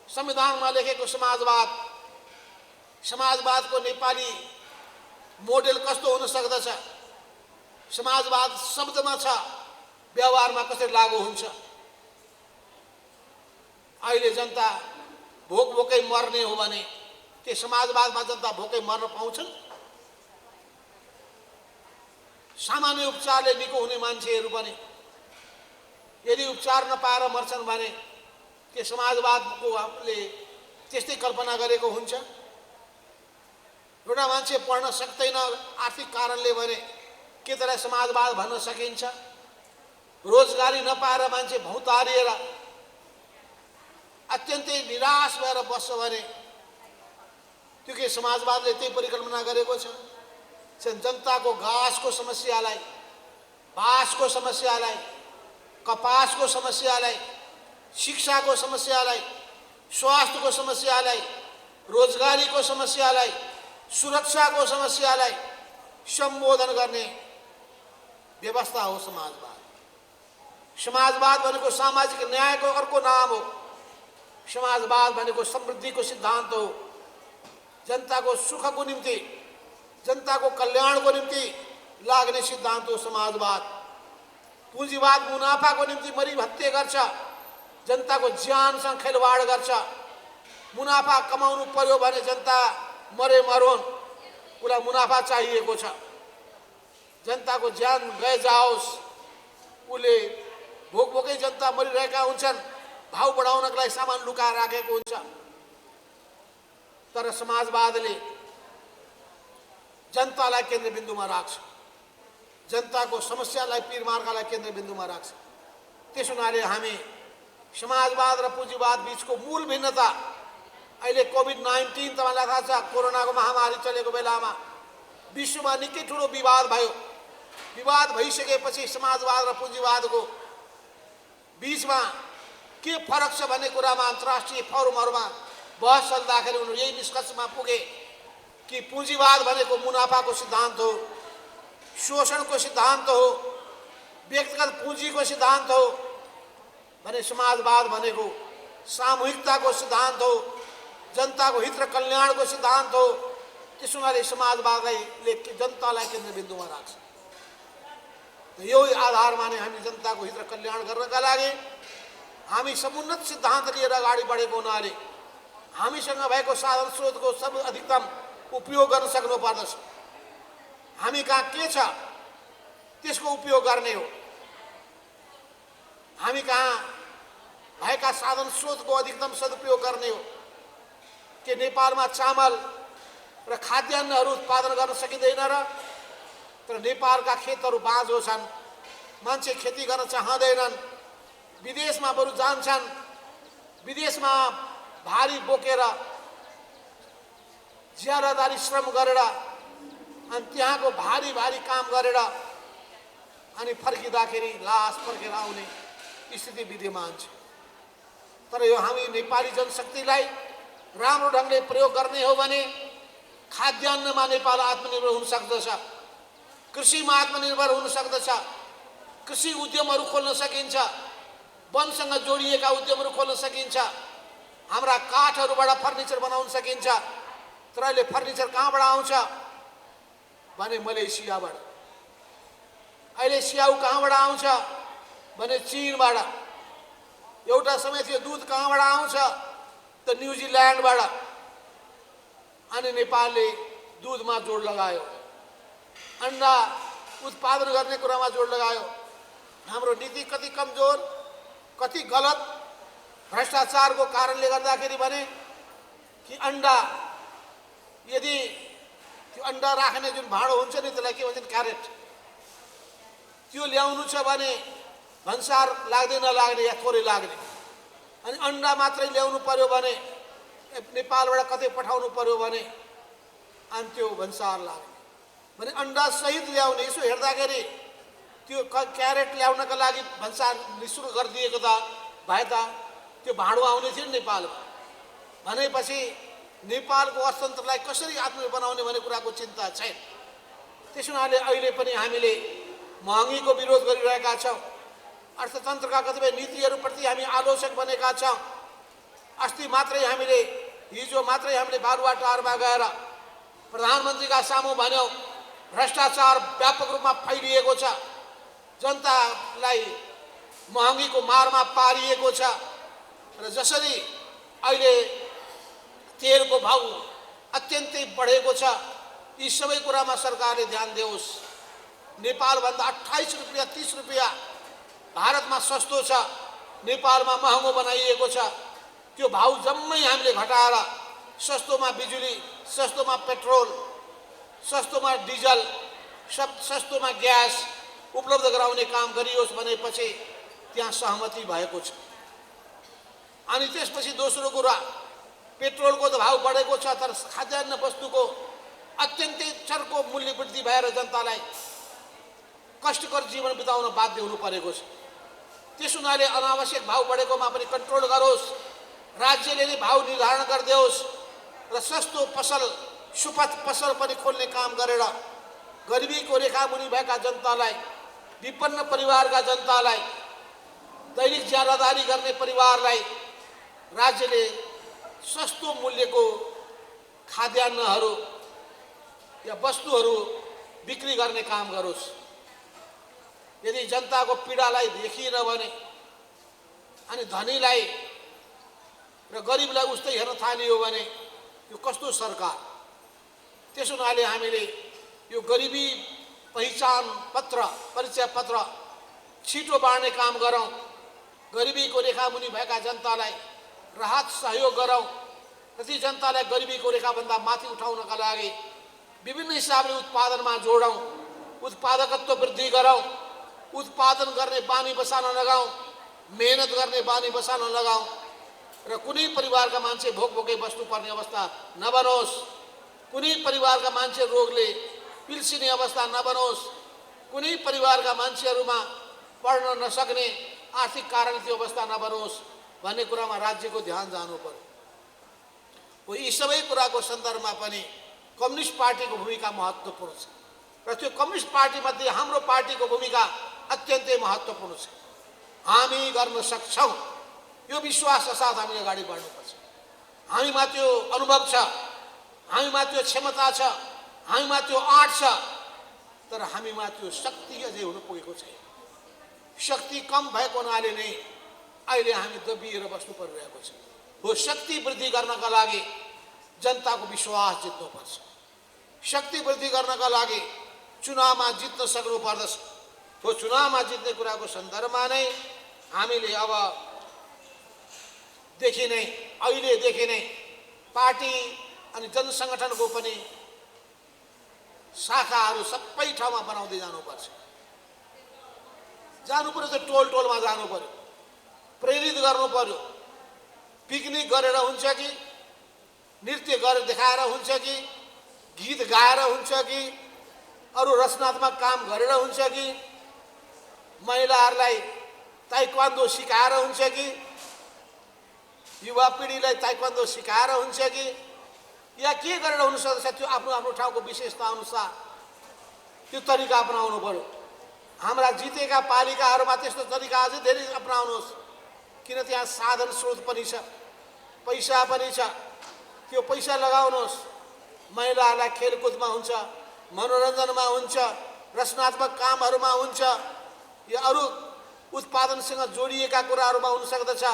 संविधानमा लेखेको समाजवाद, समाजवादको नेपाली मोडेल कस्तो हुन सक्दछ, समाजवाद शब्दमा छ, व्यवहारमा कसरी लागू हुन्छ। अहिले जनता भोक भोकै मर्ने हो भने के समाजवादमा जनता भोकै मर्न पाउँछन्? सामान्य उपचारले निको हुने मान्छेहरू पनि यदि उपचार नपाएर मर्छन् भने के समाजवादको हामीले त्यस्तै कल्पना गरेको हुन्छ? एउटा मान्छे पढ्न सक्दैन आर्थिक कारणले भने के त्यसलाई समाजवाद भन्न सकिन्छ? रोजगारी नपाएर मान्छे भौतारिएर अत्यन्तै निराश भएर बस्छ भने त्यो के समाजवादले त्यही परिकल्पना गरेको छ? जनताको घाँसको समस्यालाई, बाँसको समस्यालाई, कपासको समस्यालाई, शिक्षाको समस्यालाई, स्वास्थ्यको समस्यालाई, रोजगारीको समस्यालाई, सुरक्षाको समस्यालाई सम्बोधन गर्ने व्यवस्था हो समाजवाद। समाजवाद भनेको सामाजिक न्यायको अर्को नाम हो। समाजवाद भनेको समृद्धिको सिद्धान्त हो। जनताको सुखको निम्ति, जनताको कल्याणको निम्ति लाग्ने सिद्धान्त हो समाजवाद। पुँजीवाद मुनाफाको निम्ति मरिभत्ते गर्छ, जनताको ज्यानसँग खेलवाड गर्छ। मुनाफा कमाउनु पर्यो भने जनता मरे मरोन्, उसलाई मुनाफा चाहिएको छ। जनताको ज्यान गए जाओस्, उसले भोक भोकै जनता मरिरहेका हुन्छन्, भाउ बढाउनका लागि सामान लुकाएर राखेको हुन्छ। तर समाजवादले जनतालाई केन्द्रबिन्दुमा राख्छ, जनताको समस्यालाई पीरमार्कालाई केन्द्रबिन्दुमा राख्छ। त्यसो हुनाले हामी समाजवाद र पुँजीवाद बीचको मूल भिन्नता अहिले कोभिड-19 तपाईँलाई थाहा छ, कोरोनाको महामारी चलेको बेलामा विश्वमा निकै ठुलो विवाद भयो। विवाद भइसकेपछि समाजवाद र पुँजीवादको बीचमा के फरक छ भन्ने कुरामा अन्तर्राष्ट्रिय फोरमहरूमा बहस चल्दाखेरि उनीहरू यही निष्कर्षमा पुगे कि पुँजीवाद भनेको मुनाफाको सिद्धान्त हो, शोषणको सिद्धान्त हो, व्यक्तिगत पुँजीको सिद्धान्त हो भने समाजवाद भनेको सामूहिकताको सिद्धान्त हो, जनताको हित र कल्याणको सिद्धान्त हो। त्यसो हुनाले समाजवादले जनतालाई केन्द्रबिन्दुमा राख्छ। यो आधारमा नै हामी जनताको हित र कल्याण गर्नका लागि हामी समुन्नत सिद्धान्त लिएर अगाडि बढेको हुनाले हामीसँग भएको साधन स्रोतको सब अधिकतम उपयोग गर्न सक्नु पर्दछ। हामी कहाँ के छ त्यसको उपयोग गर्ने हो। हामी कहाँ भएका साधन स्रोतको अधिकतम सदुपयोग गर्ने हो। के नेपालमा चामल र खाद्यान्नहरू उत्पादन गर्न सकिँदैन र? तर नेपालका खेतहरू बाँझो छन्, मान्छे खेती गर्न चाहँदैनन्, विदेशमा बरु जान्छन्, विदेशमा भारी बोकेर ज्यादादारी श्रम गरेर अनि त्यहाँको भारी भारी काम गरेर अनि फर्किँदाखेरि लास फर्केर आउने स्थिति विद्यमान छ। तर यो हामी नेपाली जनशक्तिलाई राम्रो ढङ्गले प्रयोग गर्ने हो भने खाद्यान्नमा नेपाल आत्मनिर्भर हुन सक्दछ, कृषिमा आत्मनिर्भर हुन सक्दछ, कृषि उद्यमहरू खोल्न सकिन्छ, वनसँग जोडिएका उद्यमहरू खोल्न सकिन्छ, हाम्रा काठहरूबाट फर्निचर बनाउन सकिन्छ। तर अहिले फर्निचर कहाँबाट आउँछ भने मलेसियाबाट। अहिले स्याउ कहाँबाट आउँछ भने चीनबाट। एउटा समय थियो दुध कहाँबाट आउँछ त न्युजिल्यान्डबाट। अनि नेपालले दुधमा जोड लगायो, अन्डा उत्पादन गर्ने कुरामा जोड लगायो। हाम्रो नीति कति कमजोर, कति गलत, भ्रष्टाचारको कारणले गर्दाखेरि भने कि अन्डा यदि त्यो अन्डा राख्ने जुन भाँडो हुन्छ नि त्यसलाई के भन्छन् क्यारेट, त्यो ल्याउनु छ भने भन्सार लाग्दै नलाग्ने या थोरै लाग्ने, अनि अन्डा मात्रै ल्याउनु पर्यो भने नेपालबाट कतै पठाउनु पर्यो भने अनि त्यो भन्सार लाग्ने भने अन्डा सहित ल्याउने। यसो हेर्दाखेरि त्यो क्यारेट ल्याउनका लागि भन्सार निःशुल्क गरिदिएको त भए त त्यो भाँडो आउने थियो नि नेपालमा। भनेपछि नेपालको अर्थतन्त्रलाई कसरी आत्मनिर्भर बनाउने भन्ने कुराको चिन्ता छैन। त्यस हुनाले अहिले पनि हामीले महँगीको विरोध गरिरहेका छौँ, अर्थतन्त्रका कतिपय नीतिहरूप्रति हामी आलोचक बनेका छौँ। अस्ति मात्रै हामीले, हिजो मात्रै हामीले बालुवाटारमा गएर प्रधानमन्त्रीका सामु भन्यौँ भ्रष्टाचार व्यापक रूपमा फैलिएको छ, जनतालाई महँगीको मारमा पारिएको छ र जसरी अहिले तेलको भाउ अत्यन्तै बढेको छ, यी सबै कुरामा सरकारले ध्यान दियोस्। नेपालभन्दा 28 रुपियाँ 30 रुपियाँ भारतमा सस्तो छ, नेपालमा महँगो बनाइएको छ। त्यो भाउ जम्मै हामीले घटाएर सस्तोमा बिजुली, सस्तोमा पेट्रोल, सस्तोमा डिजल, सस्तोमा ग्यास उपलब्ध गराउने काम गरियोस् भनेपछि त्यहाँ सहमति भएको छ। अनि त्यसपछि दोस्रो कुरा, पेट्रोलको त भाउ बढेको छ, तर खाद्यान्न वस्तुको अत्यन्तै चर्को मूल्य वृद्धि भएर जनतालाई कष्टकर जीवन बिताउन बाध्य हुनु परेको छ। त्यस हुनाले अनावश्यक भाउ बढेकोमा पनि कन्ट्रोल गरोस्, राज्यले नै भाउ निर्धारण गरिदियोस् र सस्तो पसल, सुपथ पसल पनि खोल्ने काम गरेर गरिबीको रेखामुनि भएका जनतालाई, विपन्न परिवारका जनतालाई, दैनिक ज्यालादारी गर्ने परिवारलाई राज्यले सस्तो मूल्यको खाद्यान्नहरू या वस्तुहरू बिक्री गर्ने काम गरोस्। यदि जनताको पीडालाई देखिएन भने अनि धनीलाई र गरिबलाई उस्तै हेर्न थालियो भने यो कस्तो सरकार। त्यस हुनाले हामीले यो गरिबी पहिचान पत्र, परिचय पत्र छिटो बाँड्ने काम गरौँ, गरिबीको रेखामुनि भएका जनतालाई राहत सहयोग गरौँ। कति जनतालाई गरिबीको रेखाभन्दा माथि उठाउनका लागि विभिन्न हिसाबले उत्पादनमा जोडौँ, उत्पादकत्व वृद्धि गरौँ, उत्पादन गर्ने बानी बसाल्न लगाऊँ, मेहनत गर्ने बानी बसाल्न लगाऊँ र कुनै परिवारका मान्छे भोकभोकै बस्नुपर्ने अवस्था नबनोस्, कुनै परिवारका मान्छे रोगले पिल्सिने अवस्था नबनोस्, कुनै परिवारका मान्छेहरूमा पढ्न नसक्ने आर्थिक कारण त्यो अवस्था नबनोस् भन्ने कुरामा राज्यको ध्यान जानु पर्यो। यी सबै कुराको सन्दर्भमा पनि कम्युनिस्ट पार्टीको भूमिका महत्त्वपूर्ण छ र त्यो कम्युनिस्ट पार्टीमध्ये हाम्रो पार्टीको भूमिका अत्यन्तै महत्त्वपूर्ण छ। हामी गर्न सक्छौँ, यो विश्वासका साथ हामीले अगाडि बढ्नुपर्छ। हामीमा त्यो अनुभव छ, हामीमा त्यो क्षमता छ, हामीमा त्यो आँट छ, तर हामीमा त्यो शक्ति अझै हुन पुगेको छैन। शक्ति कम भएको हुनाले नै अहिले हामी दबिएर बस्नु परिरहेको छ। हो, शक्ति वृद्धि गर्नका लागि जनताको विश्वास जित्नुपर्छ। शक्ति वृद्धि गर्नका लागि चुनावमा जित्न सक्नुपर्दछ। हो, चुनावमा जित्ने कुराको सन्दर्भमा नै हामीले अब अहिलेदेखि नै पार्टी अनि जनसङ्गठनको पनि शाखाहरू सबै ठाउँमा बनाउँदै जानुपर्छ। जानु पर्यो त टोल टोलमा जानु पर्यो, प्रेरित गर्नु पर्यो। पिकनिक गरेर हुन्छ कि, नृत्य गरेर देखाएर हुन्छ कि, गीत गाएर हुन्छ कि, अरू रचनात्मक काम गरेर हुन्छ कि, महिलाहरूलाई ताइक्वान्डो सिकाएर हुन्छ कि, युवा पिँढीलाई ताइक्वान्डो सिकाएर हुन्छ कि, या के गरेर हुनसक्छ, त्यो आफ्नो आफ्नो ठाउँको विशेषता अनुसार त्यो तरिका अपनाउनु पर्यो। हाम्रा जितेका पालिकाहरूमा त्यस्तो तरिका अझै धेरै अपनाउनुहोस्, किन त्यहाँ साधन स्रोत पनि छ, पैसा पनि छ। त्यो पैसा लगाउनुहोस्, महिलाहरूलाई खेलकुदमा हुन्छ, मनोरञ्जनमा हुन्छ, रचनात्मक कामहरूमा हुन्छ, या अरू उत्पादनसँग जोडिएका कुराहरूमा हुन सक्दछ,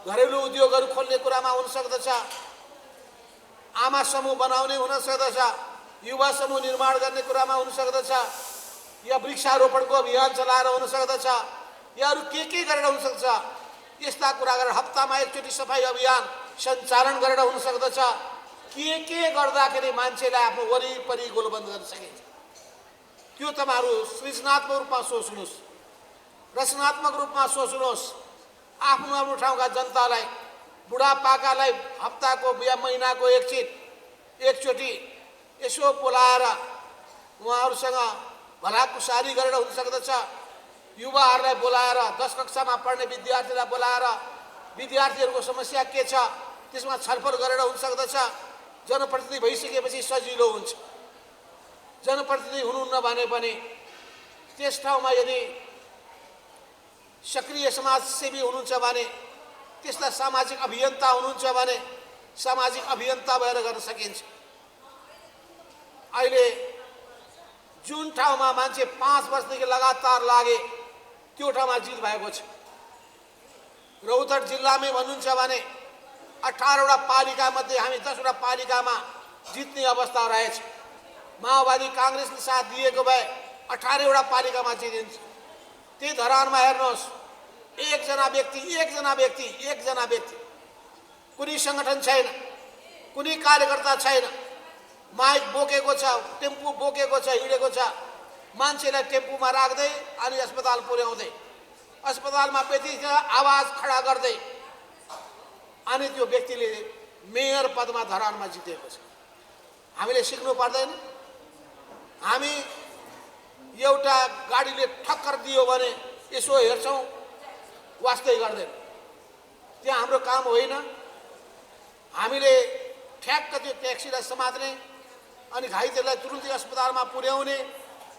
घरेलु उद्योगहरू खोल्ने कुरामा हुन सक्दछ। आमा समूह बनाउने हुन सक्दछ, युवा समूह निर्माण गर्ने कुरामा हुन सक्दछ, या वृक्षारोपणको अभियान चलाएर हुन सक्दछ, या अरू के गरेर हुन सक्छ। यस्ता कुरा गरेर हप्तामा एकचोटि सफाई अभियान सञ्चालन गरेर हुन सक्दछ। के गर्दाखेरि मान्छेलाई आफ्नो वरिपरि गोलबन्द गर्न सकिन्छ। त्यो तपाईहरु सृजनात्मक रूपमा सोच्नुहोस्, रचनात्मक रूपमा सोच्नुहोस्। आफ्नो आफ्नो ठाउँका जनतालाई, बुढापाकालाई हप्ताको या महिनाको एकचोटि यसो बोलाएर उहाँहरूसँग भलाकुसारी गरेर हुन सक्दछ। युवाहरूलाई बोलाएर 10 कक्षामा पढ्ने विद्यार्थीलाई बोलाएर विद्यार्थीहरूको समस्या के छ त्यसमा छलफल गरेर हुन सक्दछ। जनप्रतिनिधि भइसकेपछि सजिलो हुन्छ। जनप्रतिनिधि हुनुहुन्न भने पनि त्यस ठाउँमा यदि सक्रिय समाजसेवी हुनुहुन्छ भने, त्यस्ता सामाजिक अभियन्ता हुनुहुन्छ भने सामाजिक अभियन्ता भएर गर्न सकिन्छ। अहिले जुन ठाउँमा मान्छे 5 वर्षदेखि लगातार लागे त्यो ठाउँमा जित भएको छ। रौतहट जिल्लामै भन्नुहुन्छ भने 18 वटा पालिका मध्ये हामी 10 वटा पालिकामा जित्ने अवस्था रहेछ। माओवादी कांग्रेसले साथ दिएको भए 18 वटा पालिकामा जितिन्छ। त्यही धरानमा हेर्नुहोस्, एकजना व्यक्ति कुनै संगठन छैन, कुनै कार्यकर्ता छैन, माइक बोकेको छ, टेम्पो बोकेको छ, हिँडेको छ, मान्छेलाई टेम्पोमा राख्दै अनि अस्पताल पुर्याउँदै, अस्पतालमा बेतिन्छ आवाज खडा गर्दै, अनि त्यो व्यक्तिले मेयर पदमा धरानमा जितेको छ। हामीले सिक्नु पर्दैन? हामी एउटा गाडीले ठक्कर दियो भने यसो हेर्छौं, वास्तै गर्दैन। त्यहाँ हाम्रो काम होइन। हामीले ठ्याक्क त्यो ट्याक्सीलाई समात्ने अनि घाइतेलाई तुरुन्तै अस्पतालमा पुर्याउने,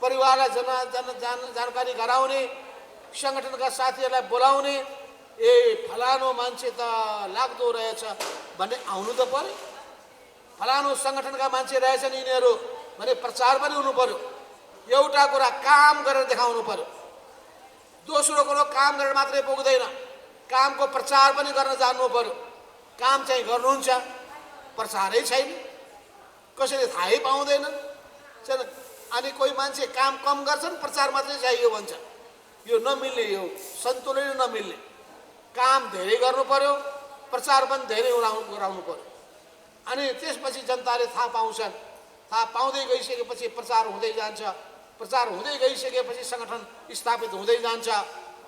परिवारलाई जानकारी गराउने, संगठनका साथीहरूलाई बोलाउने, फलानो मान्छे त लाग्दो रहेछ भन्ने आउनु त पर्यो। फलानो संगठनका मान्छे रहेछन् यिनीहरू भने प्रचार पनि हुनु पर्यो। एउटा कुरा काम गरेर देखाउनु पर्यो। दोस्रो कुरो काम गरेर मात्रै पुग्दैन, कामको प्रचार पनि गर्न जान्नु पर्यो। काम चाहिँ गर्नुहुन्छ, प्रचारै छैन, कसैले थाहै पाउँदैन। अनि कोही मान्छे काम कम गर्छन्, प्रचार मात्रै चाहियो भन्छ। यो नमिल्ने, यो सन्तुलन नमिल्ने। काम धेरै गर्नु पर्यो, प्रचार पनि धेरै गराउनु पर्यो। अनि त्यसपछि जनताले थाहा पाउँछन्। थाहा पाउँदै गइसकेपछि प्रचार हुँदै जान्छ। प्रचार हुँदै गइसकेपछि संगठन स्थापित हुँदै जान्छ।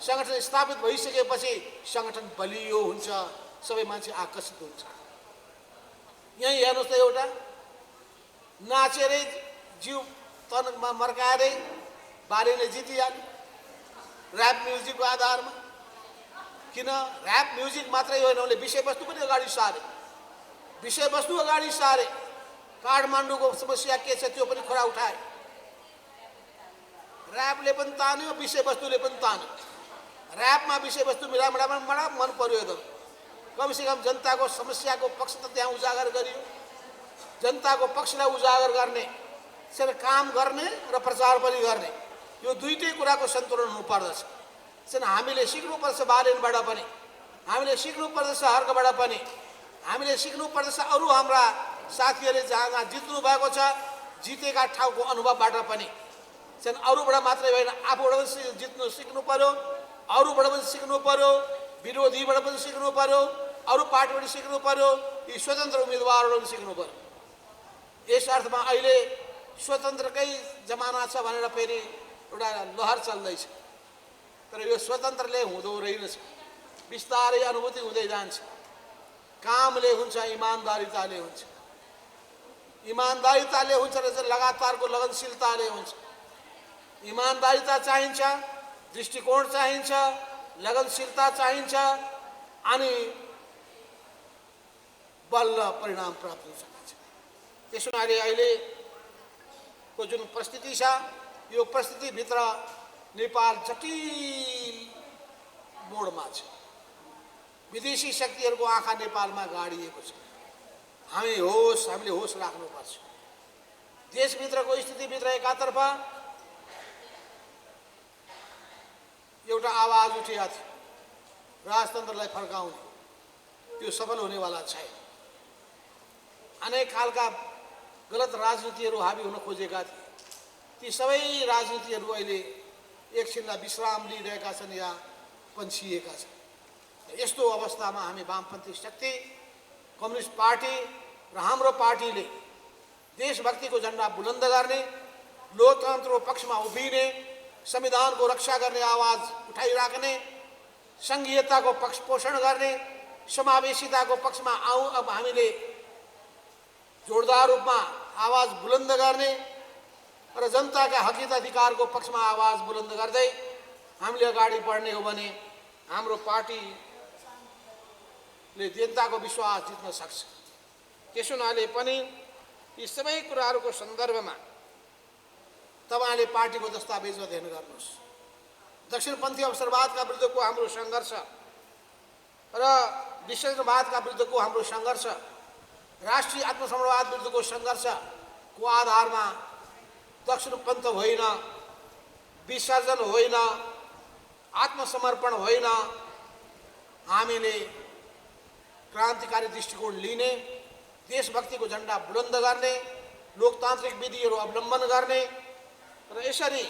संगठन स्थापित भइसकेपछि संगठन बलियो हुन्छ, सबै मान्छे आकर्षित हुन्छ। यही हेर्नुहोस् त, एउटा नाचेरै जिउ तनमा मर्काएरै बालेले जितिहाल्यो ऱ्याप म्युजिकको आधारमा। किन ऱ्याप म्युजिक मात्रै होइन, उनले विषयवस्तु पनि अगाडि सारे। विषयवस्तु अगाडि सारे। काठमाडौँको समस्या के छ त्यो पनि कुरा उठाए। ऱ्यापले पनि तान्यो, विषयवस्तुले पनि तान्यो। ऱ्यापमा विषयवस्तु मिलामिलामा बडा मन पर्यो एकदम। कमसेकम जनताको समस्याको पक्ष त त्यहाँ उजागर गरियो। जनताको पक्षलाई उजागर गर्ने, काम गर्ने र प्रचार पनि गर्ने, यो दुईटै कुराको सन्तुलन हुनुपर्दछ। हामीले सिक्नुपर्छ बालेनबाट पनि, हामीले सिक्नुपर्दछ हर्कबाट पनि, हामीले सिक्नुपर्दछ अरू हाम्रा साथीहरूले जहाँ जित्नु भएको छ जितेका ठाउँको अनुभवबाट पनि। अरूबाट मात्रै होइन, आफूबाट पनि जित्नु सिक्नु पर्यो, अरूबाट पनि सिक्नु पर्यो, विरोधीबाट पनि सिक्नु पर्यो, अरू पार्टीबाट सिक्नु पर्यो, यी स्वतन्त्र उम्मेदवारबाट पनि सिक्नु पर्यो। यस अर्थमा अहिले स्वतन्त्रकै जमाना छ भनेर फेरि एउटा लहर चल्दैछ। तर यो स्वतन्त्रले हुँदो रहेनछ, बिस्तारै अनुभूति हुँदै जान्छ। कामले हुन्छ, इमानदारिताले हुन्छ। इमानदारिताले हुन्छ र लगातारको लगनशीलताले हुन्छ। इमानदारिता चाहिन्छ, दृष्टिकोण चाहिन्छ, लगनशीलता चाहिन्छ, अनि बल्ल परिणाम प्राप्त हुन सकिन्छ। त्यसो हुनाले अहिलेको जुन परिस्थिति छ, यो परिस्थितिभित्र नेपाल जटिल मोडमा छ। विदेशी शक्तिहरूको आँखा नेपालमा गाडिएको छ। हामीले होस राख्नुपर्छ। देशभित्रको स्थितिभित्र एकातर्फ एउटा आवाज उठिएको थियो, राजतन्त्रलाई फर्काउने। त्यो सफल हुनेवाला छैन। अनेक खालका गलत राजनीतिहरू हावी हुन खोजेका थिए। ती सबै राजनीतिहरू अहिले एकछिनलाई विश्राम लिइरहेका छन् या पन्छिएका छन्। यस्तो अवस्थामा हामी वामपन्थी शक्ति, कम्युनिस्ट पार्टी र हाम्रो पार्टीले देशभक्तिको झन्डा बुलन्द गर्ने, लोकतन्त्रको पक्षमा उभिने, संविधानको रक्षा गर्ने आवाज उठाइराख्ने, संघीयताको पक्ष पोषण गर्ने, समावेशिताको पक्षमा अब हामीले जोरदार रूपमा आवाज बुलन्द गर्ने र जनताका हक अधिकारको पक्षमा आवाज बुलन्द गर्दै हामीले अगाडि बढ्ने हो भने हाम्रो पार्टीले जनताको विश्वास जित्न सक्छ। त्यसो हुनाले पनि यी सबै कुराहरूको सन्दर्भमा तपाईले पार्टीको दस्तावेज अध्ययन गर्नुहोस्। दक्षिणपन्थी अवसरवादका विरुद्धको हाम्रो सङ्घर्ष र विश्लेषणवादका विरुद्धको हाम्रो सङ्घर्ष, राष्ट्रिय आत्मसमर्पणवाद विरुद्धको सङ्घर्षको आधारमा दक्षिणपन्थ होइन, विसर्जन होइन, आत्मसमर्पण होइन, हामीले क्रान्तिकारी दृष्टिकोण लिने, देशभक्तिको झन्डा बुलन्द गर्ने, लोकतान्त्रिक विधिहरू अवलम्बन गर्ने र यसरी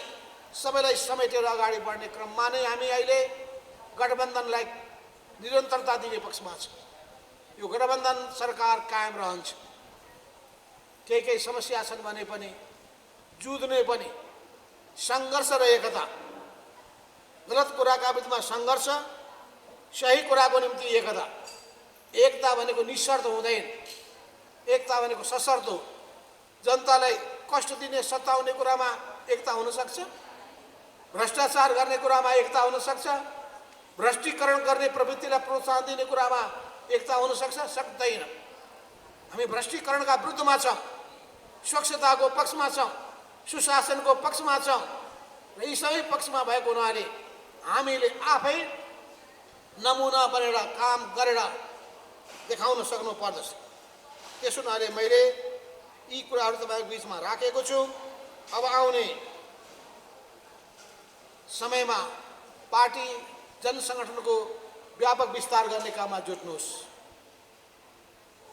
सबैलाई समेटेर अगाडि बढ्ने क्रममा नै हामी अहिले गठबन्धनलाई निरन्तरता दिने पक्षमा छौँ। यो गठबन्धन सरकार कायम रहन्छ। केही समस्या छन् भने पनि जुझ्ने पनि सङ्घर्ष र एकता, गलत कुराका विरुद्धमा सङ्घर्ष, सही कुराको निम्ति एकता। एकता भनेको निशर्त हुँदैन, एकता भनेको सशर्त हो। जनतालाई कष्ट दिने, सताउने कुरामा एकता हुन सक्छ, भ्रष्टाचार गर्ने कुरामा एकता हुन सक्छ, भ्रष्टीकरण गर्ने प्रवृत्तिलाई प्रोत्साहन दिने कुरामा एकता हुन सक्छ, सक्दैन। हामी भ्रष्टीकरणका विरुद्धमा छौँ, स्वच्छताको पक्षमा छौँ, सुशासनको पक्षमा छौँ र यी सबै पक्षमा भएको हुनाले हामीले आफै नमुना बनेर काम गरेर देखाउन सक्नु पर्दछ। त्यसो हुनाले मैले यी कुराहरू तपाईँको बिचमा राखेको छु। अब आउने समयमा पार्टी जनसङ्गठनको व्यापक विस्तार गर्ने काममा जुट्नुहोस्,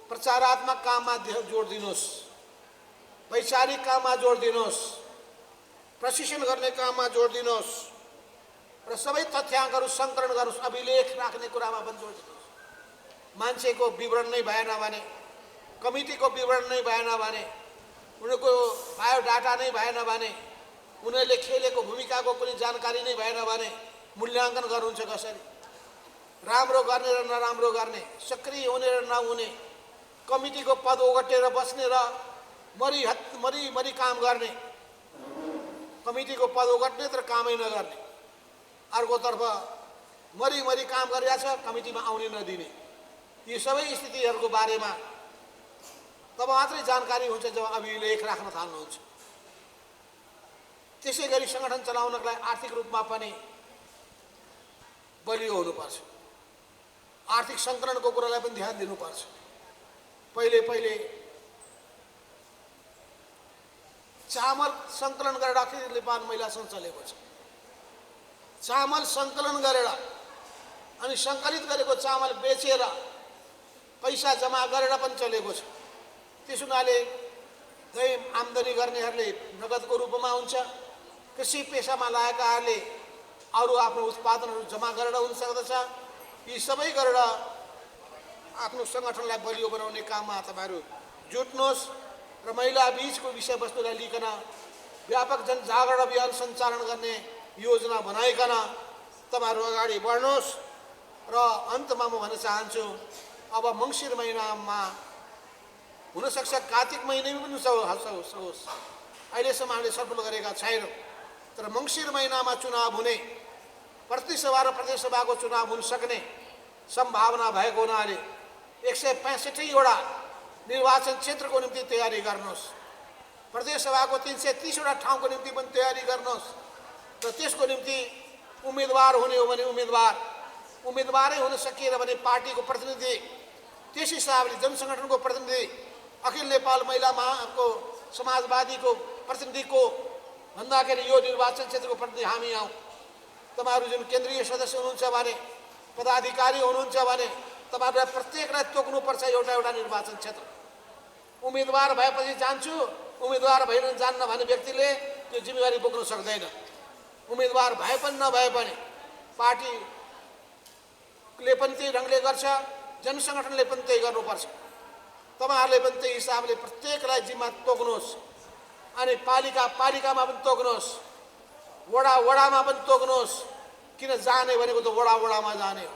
प्रचारात्मक काममा जोड दिनुहोस्, वैचारिक काममा जोड दिनुहोस्, प्रशिक्षण गर्ने काममा जोड दिनुहोस् र सबै तथ्याङ्कहरू सङ्कलन गर्नुहोस्, अभिलेख राख्ने कुरामा पनि जोड दिनुहोस्। मान्छेको विवरण नै भएन भने, कमिटीको विवरण नै भएन भने, उनीहरूको बायोडाटा नै भएन भने, उनीहरूले खेलेको भूमिकाको कुनै जानकारी नै भएन भने मूल्याङ्कन गर्नुहुन्छ कसरी? राम्रो गर्ने र नराम्रो गर्ने, सक्रिय हुने र नहुने, कमिटीको पद ओगटेर बस्ने र मरी काम गर्ने, कमिटीको पद ओगट्ने तर कामै नगर्ने, अर्कोतर्फ मरी काम गरिरहेछ, कमिटीमा आउने नदिने, यी सबै स्थितिहरूको बारेमा तब मात्रै जानकारी हुन्छ जब अभिलेख राख्न थाल्नुहुन्छ। त्यसै गरी सङ्गठन चलाउनको लागि आर्थिक रूपमा पनि बलियो हुनुपर्छ, आर्थिक सङ्कलनको कुरालाई पनि ध्यान दिनुपर्छ। पहिले चामल सङ्कलन गरेर अखिल नेपाल महिला सङ्घ चलेको छ। चामल सङ्कलन गरेर अनि सङ्कलित गरेको चामल बेचेर पैसा जम्मा गरेर पनि चलेको छ। त्यस हुनाले दही आम्दानी गर्नेहरूले नगदको रूपमा हुन्छ, कृषि पेसामा लागेकाहरूले अरू आफ्नो उत्पादनहरू जम्मा गरेर हुन सक्दछ। यी सबै गरेर आफ्नो सङ्गठनलाई बलियो बनाउने काममा तपाईँहरू जुट्नुहोस् र महिला बीचको विषयवस्तुलाई लिइकन व्यापक जनजागरण अभियान सञ्चालन गर्ने योजना बनाइकन तपाईँहरू अगाडि बढ्नुहोस्। र अन्तमा म भन्न चाहन्छु, अब मङ्सिर महिनामा हुनसक्छ कार्तिक महिनामा पनि होस्, अहिलेसम्म हामीले सफल गरेका छैनौँ, तर मङ्सिर महिनामा चुनाव हुने, प्रतिसभा र प्रदेशसभाको चुनाव हुन सक्ने सम्भावना भएको हुनाले 165वटा निर्वाचन क्षेत्रको निम्ति तयारी गर्नुहोस्, प्रदेशसभाको 330वटा ठाउँको निम्ति पनि तयारी गर्नुहोस् र त्यसको निम्ति उम्मेदवार हुने हो भने उम्मेदवारै हुन सकिएन भने पार्टीको प्रतिनिधि, त्यस हिसाबले जनसङ्गठनको प्रतिनिधि, अखिल नेपाल महिला महाको समाजवादीको प्रतिनिधिको भन्दाखेरि यो निर्वाचन क्षेत्रको प्रतिनिधि हामी हौँ। तपाईँहरू जुन केन्द्रीय सदस्य हुनुहुन्छ भने, पदाधिकारी हुनुहुन्छ भने तपाईँहरूलाई प्रत्येकलाई तोक्नुपर्छ एउटा निर्वाचन क्षेत्र। उम्मेदवार भएपछि जान्छु, उम्मेदवार भएन जान्न भन्ने व्यक्तिले त्यो जिम्मेवारी बोक्न सक्दैन। उम्मेदवार भए पनि नभए पनि पार्टीले पनि त्यही ढङ्गले गर्छ, जनसङ्गठनले पनि त्यही गर्नुपर्छ। तपाईँहरूले पनि त्यही हिसाबले प्रत्येकलाई जिम्मा तोक्नुहोस्। अनि पालिकामा पनि तोक्नुहोस्, वडामा पनि तोक्नुहोस्। किन जाने भनेको त वडामा जाने हो।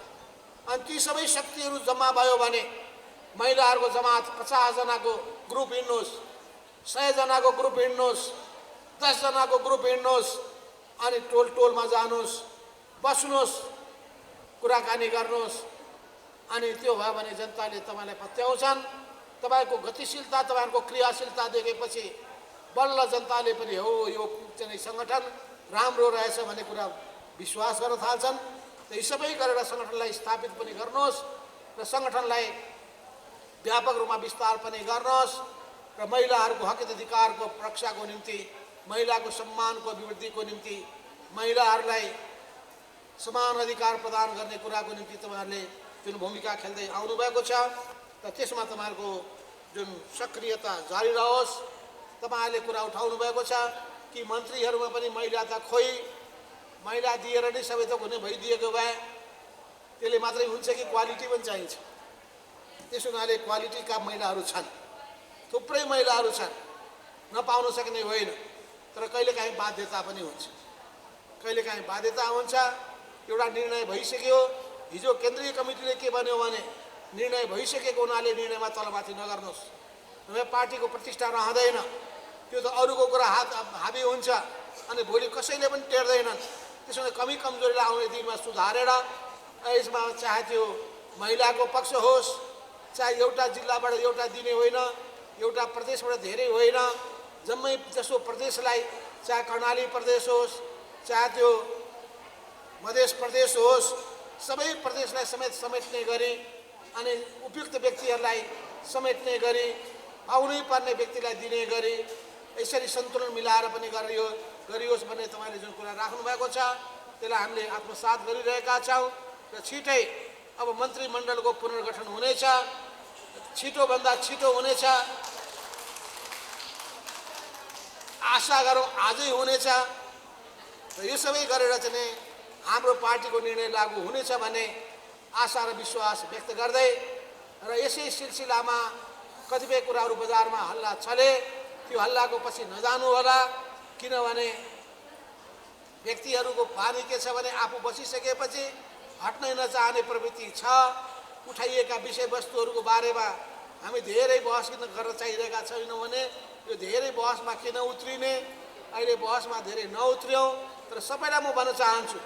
अनि ती सबै शक्तिहरू जम्मा भयो भने महिलाहरूको जमात 50 जनाको ग्रुप हिँड्नुहोस्, 100 जनाको ग्रुप हिँड्नुहोस्, 10 जनाको ग्रुप हिँड्नुहोस्। अनि टोलमा जानुहोस्, बस्नुहोस्, कुराकानी गर्नुहोस्। अनि त्यो भयो भने जनताले तपाईँलाई पत्याउँछन्। तपाईँको गतिशीलता, तपाईँहरूको क्रियाशीलता देखेपछि बल्ल जनताले पनि हो यो चाहिँ सङ्गठन राम्रो रहेछ भन्ने कुरा विश्वास गर्न थाल्छन्। यी सबै गरेर सङ्गठनलाई स्थापित पनि गर्नुहोस् र सङ्गठनलाई व्यापक रूपमा विस्तार पनि गर्नुहोस् र महिलाहरूको हक अधिकारको रक्षाको निम्ति, महिलाको सम्मानको अभिवृद्धिको निम्ति, महिलाहरूलाई समान अधिकार प्रदान गर्ने कुराको निम्ति तपाईँहरूले जुन भूमिका खेल्दै आउनुभएको छ र त्यसमा तपाईँहरूको जुन सक्रियता जारी रहोस्। तपाईँहरूले कुरा उठाउनु भएको छ कि मन्त्रीहरूमा पनि महिला त खोइ, महिला दिएर नै सबै थोक हुने भइदिएको भए त्यसले मात्रै हुन्छ कि क्वालिटी पनि चाहिन्छ। त्यसो हुनाले क्वालिटीका महिलाहरू छन्, थुप्रै महिलाहरू छन्, नपाउन सक्ने होइन। तर कहिलेकाहीँ बाध्यता पनि हुन्छ, कहिलेकाहीँ बाध्यता हुन्छ। एउटा निर्णय भइसक्यो, हिजो केन्द्रीय कमिटीले के भन्यो भने निर्णय भइसकेको हुनाले निर्णयमा तलमाथि नगर्नुहोस्, नभए पार्टीको प्रतिष्ठा रहँदैन। त्यो त अरूको कुरा हाबी हुन्छ अनि भोलि कसैले पनि टेर्दैनन्। त्यसो भने कमी कमजोरीलाई आउने दिनमा सुधारेर यसमा चाहे त्यो महिलाको पक्ष होस्, चाहे एउटा जिल्लाबाट एउटा दिने होइन, एउटा प्रदेशबाट धेरै होइन, जम्मै जसो प्रदेशलाई, चाहे कर्णाली प्रदेश होस्, चाहे त्यो मध्य प्रदेश होस्, सबै प्रदेशलाई समेट्ने गरी अनि उपयुक्त व्यक्तिहरूलाई समेट्ने गरी आउनै पर्ने व्यक्तिलाई दिने गरी यसरी सन्तुलन मिलाएर पनि गरियोस् भन्ने तपाईँले जुन कुरा राख्नुभएको छ त्यसलाई हामीले आत्मसात गरिरहेका छौँ। र छिटै अब मन्त्रीमण्डलको पुनर्गठन हुनेछ, छिटोभन्दा छिटो हुनेछ, आशा गरौँ आजै हुनेछ। र यो सबै गरेर चाहिँ हाम्रो पार्टीको निर्णय लागू हुनेछ भन्ने आशा र विश्वास व्यक्त गर्दै र यसै सिलसिलामा कतिपय कुराहरू बजारमा हल्ला चले, त्यो हल्लाको पछि नजानु होला। किनभने व्यक्तिहरूको बानी के छ भने आफू बसिसकेपछि हट्नै नचाहने प्रवृत्ति छ। उठाइएका विषयवस्तुहरूको बारेमा हामी धेरै बहस किन गर्न चाहिरहेका छैनौँ भने यो धेरै बहसमा किन उत्रिने, अहिले बहसमा धेरै नउत्रियौँ। तर सबैलाई म भन्न चाहन्छु,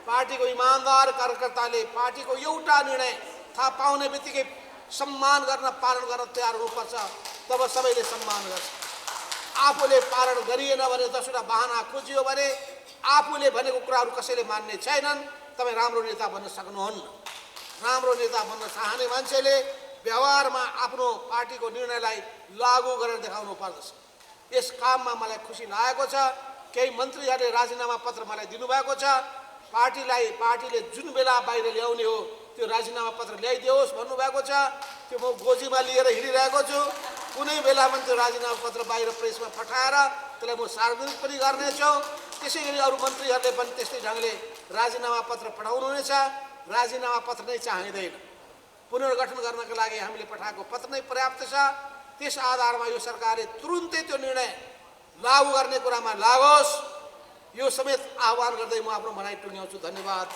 पार्टीको इमान्दार कार्यकर्ताले पार्टीको एउटा निर्णय थाहा पाउने बित्तिकै सम्मान गर्न, पालन गर्न तयार हुनुपर्छ, तब सबैले सम्मान गर्छ। आफूले पालन गरिएन भने 10वटा बहाना खोजियो भने आफूले भनेको कुराहरू कसैले मान्ने छैनन्, तपाईँ राम्रो नेता बन्न सक्नुहुन्न। राम्रो नेता बन्न चाहने मान्छेले व्यवहारमा आफ्नो पार्टीको निर्णयलाई लागू गरेर देखाउनु पर्दछ। यस काममा मलाई खुसी लागेको छ। केही मन्त्रीहरूले राजीनामा पत्र मलाई दिनुभएको छ। पार्टीले जुन बेला बाहिर ल्याउने हो त्यो राजीनामा पत्र ल्याइदियोस् भन्नुभएको छ। त्यो म गोजीमा लिएर हिँडिरहेको छु। कुनै बेला पनि त्यो राजीनामा पत्र बाहिर प्रेसमा पठाएर त्यसलाई म सार्वजनिक पनि गर्नेछु। त्यसै गरी अरू मन्त्रीहरूले पनि त्यस्तै ढङ्गले राजीनामा पत्र पठाउनुहुनेछ। राजीनामा पत्र नै चाहिँदैन, पुनर्गठन गर्नका लागि हामीले पठाएको पत्र नै पर्याप्त छ। त्यस आधारमा यो सरकारले तुरुन्तै त्यो निर्णय लागू गर्ने कुरामा लागोस्, यो समेत आह्वान गर्दै म आफ्नो भनाइ टुङ्ग्याउँछु। धन्यवाद।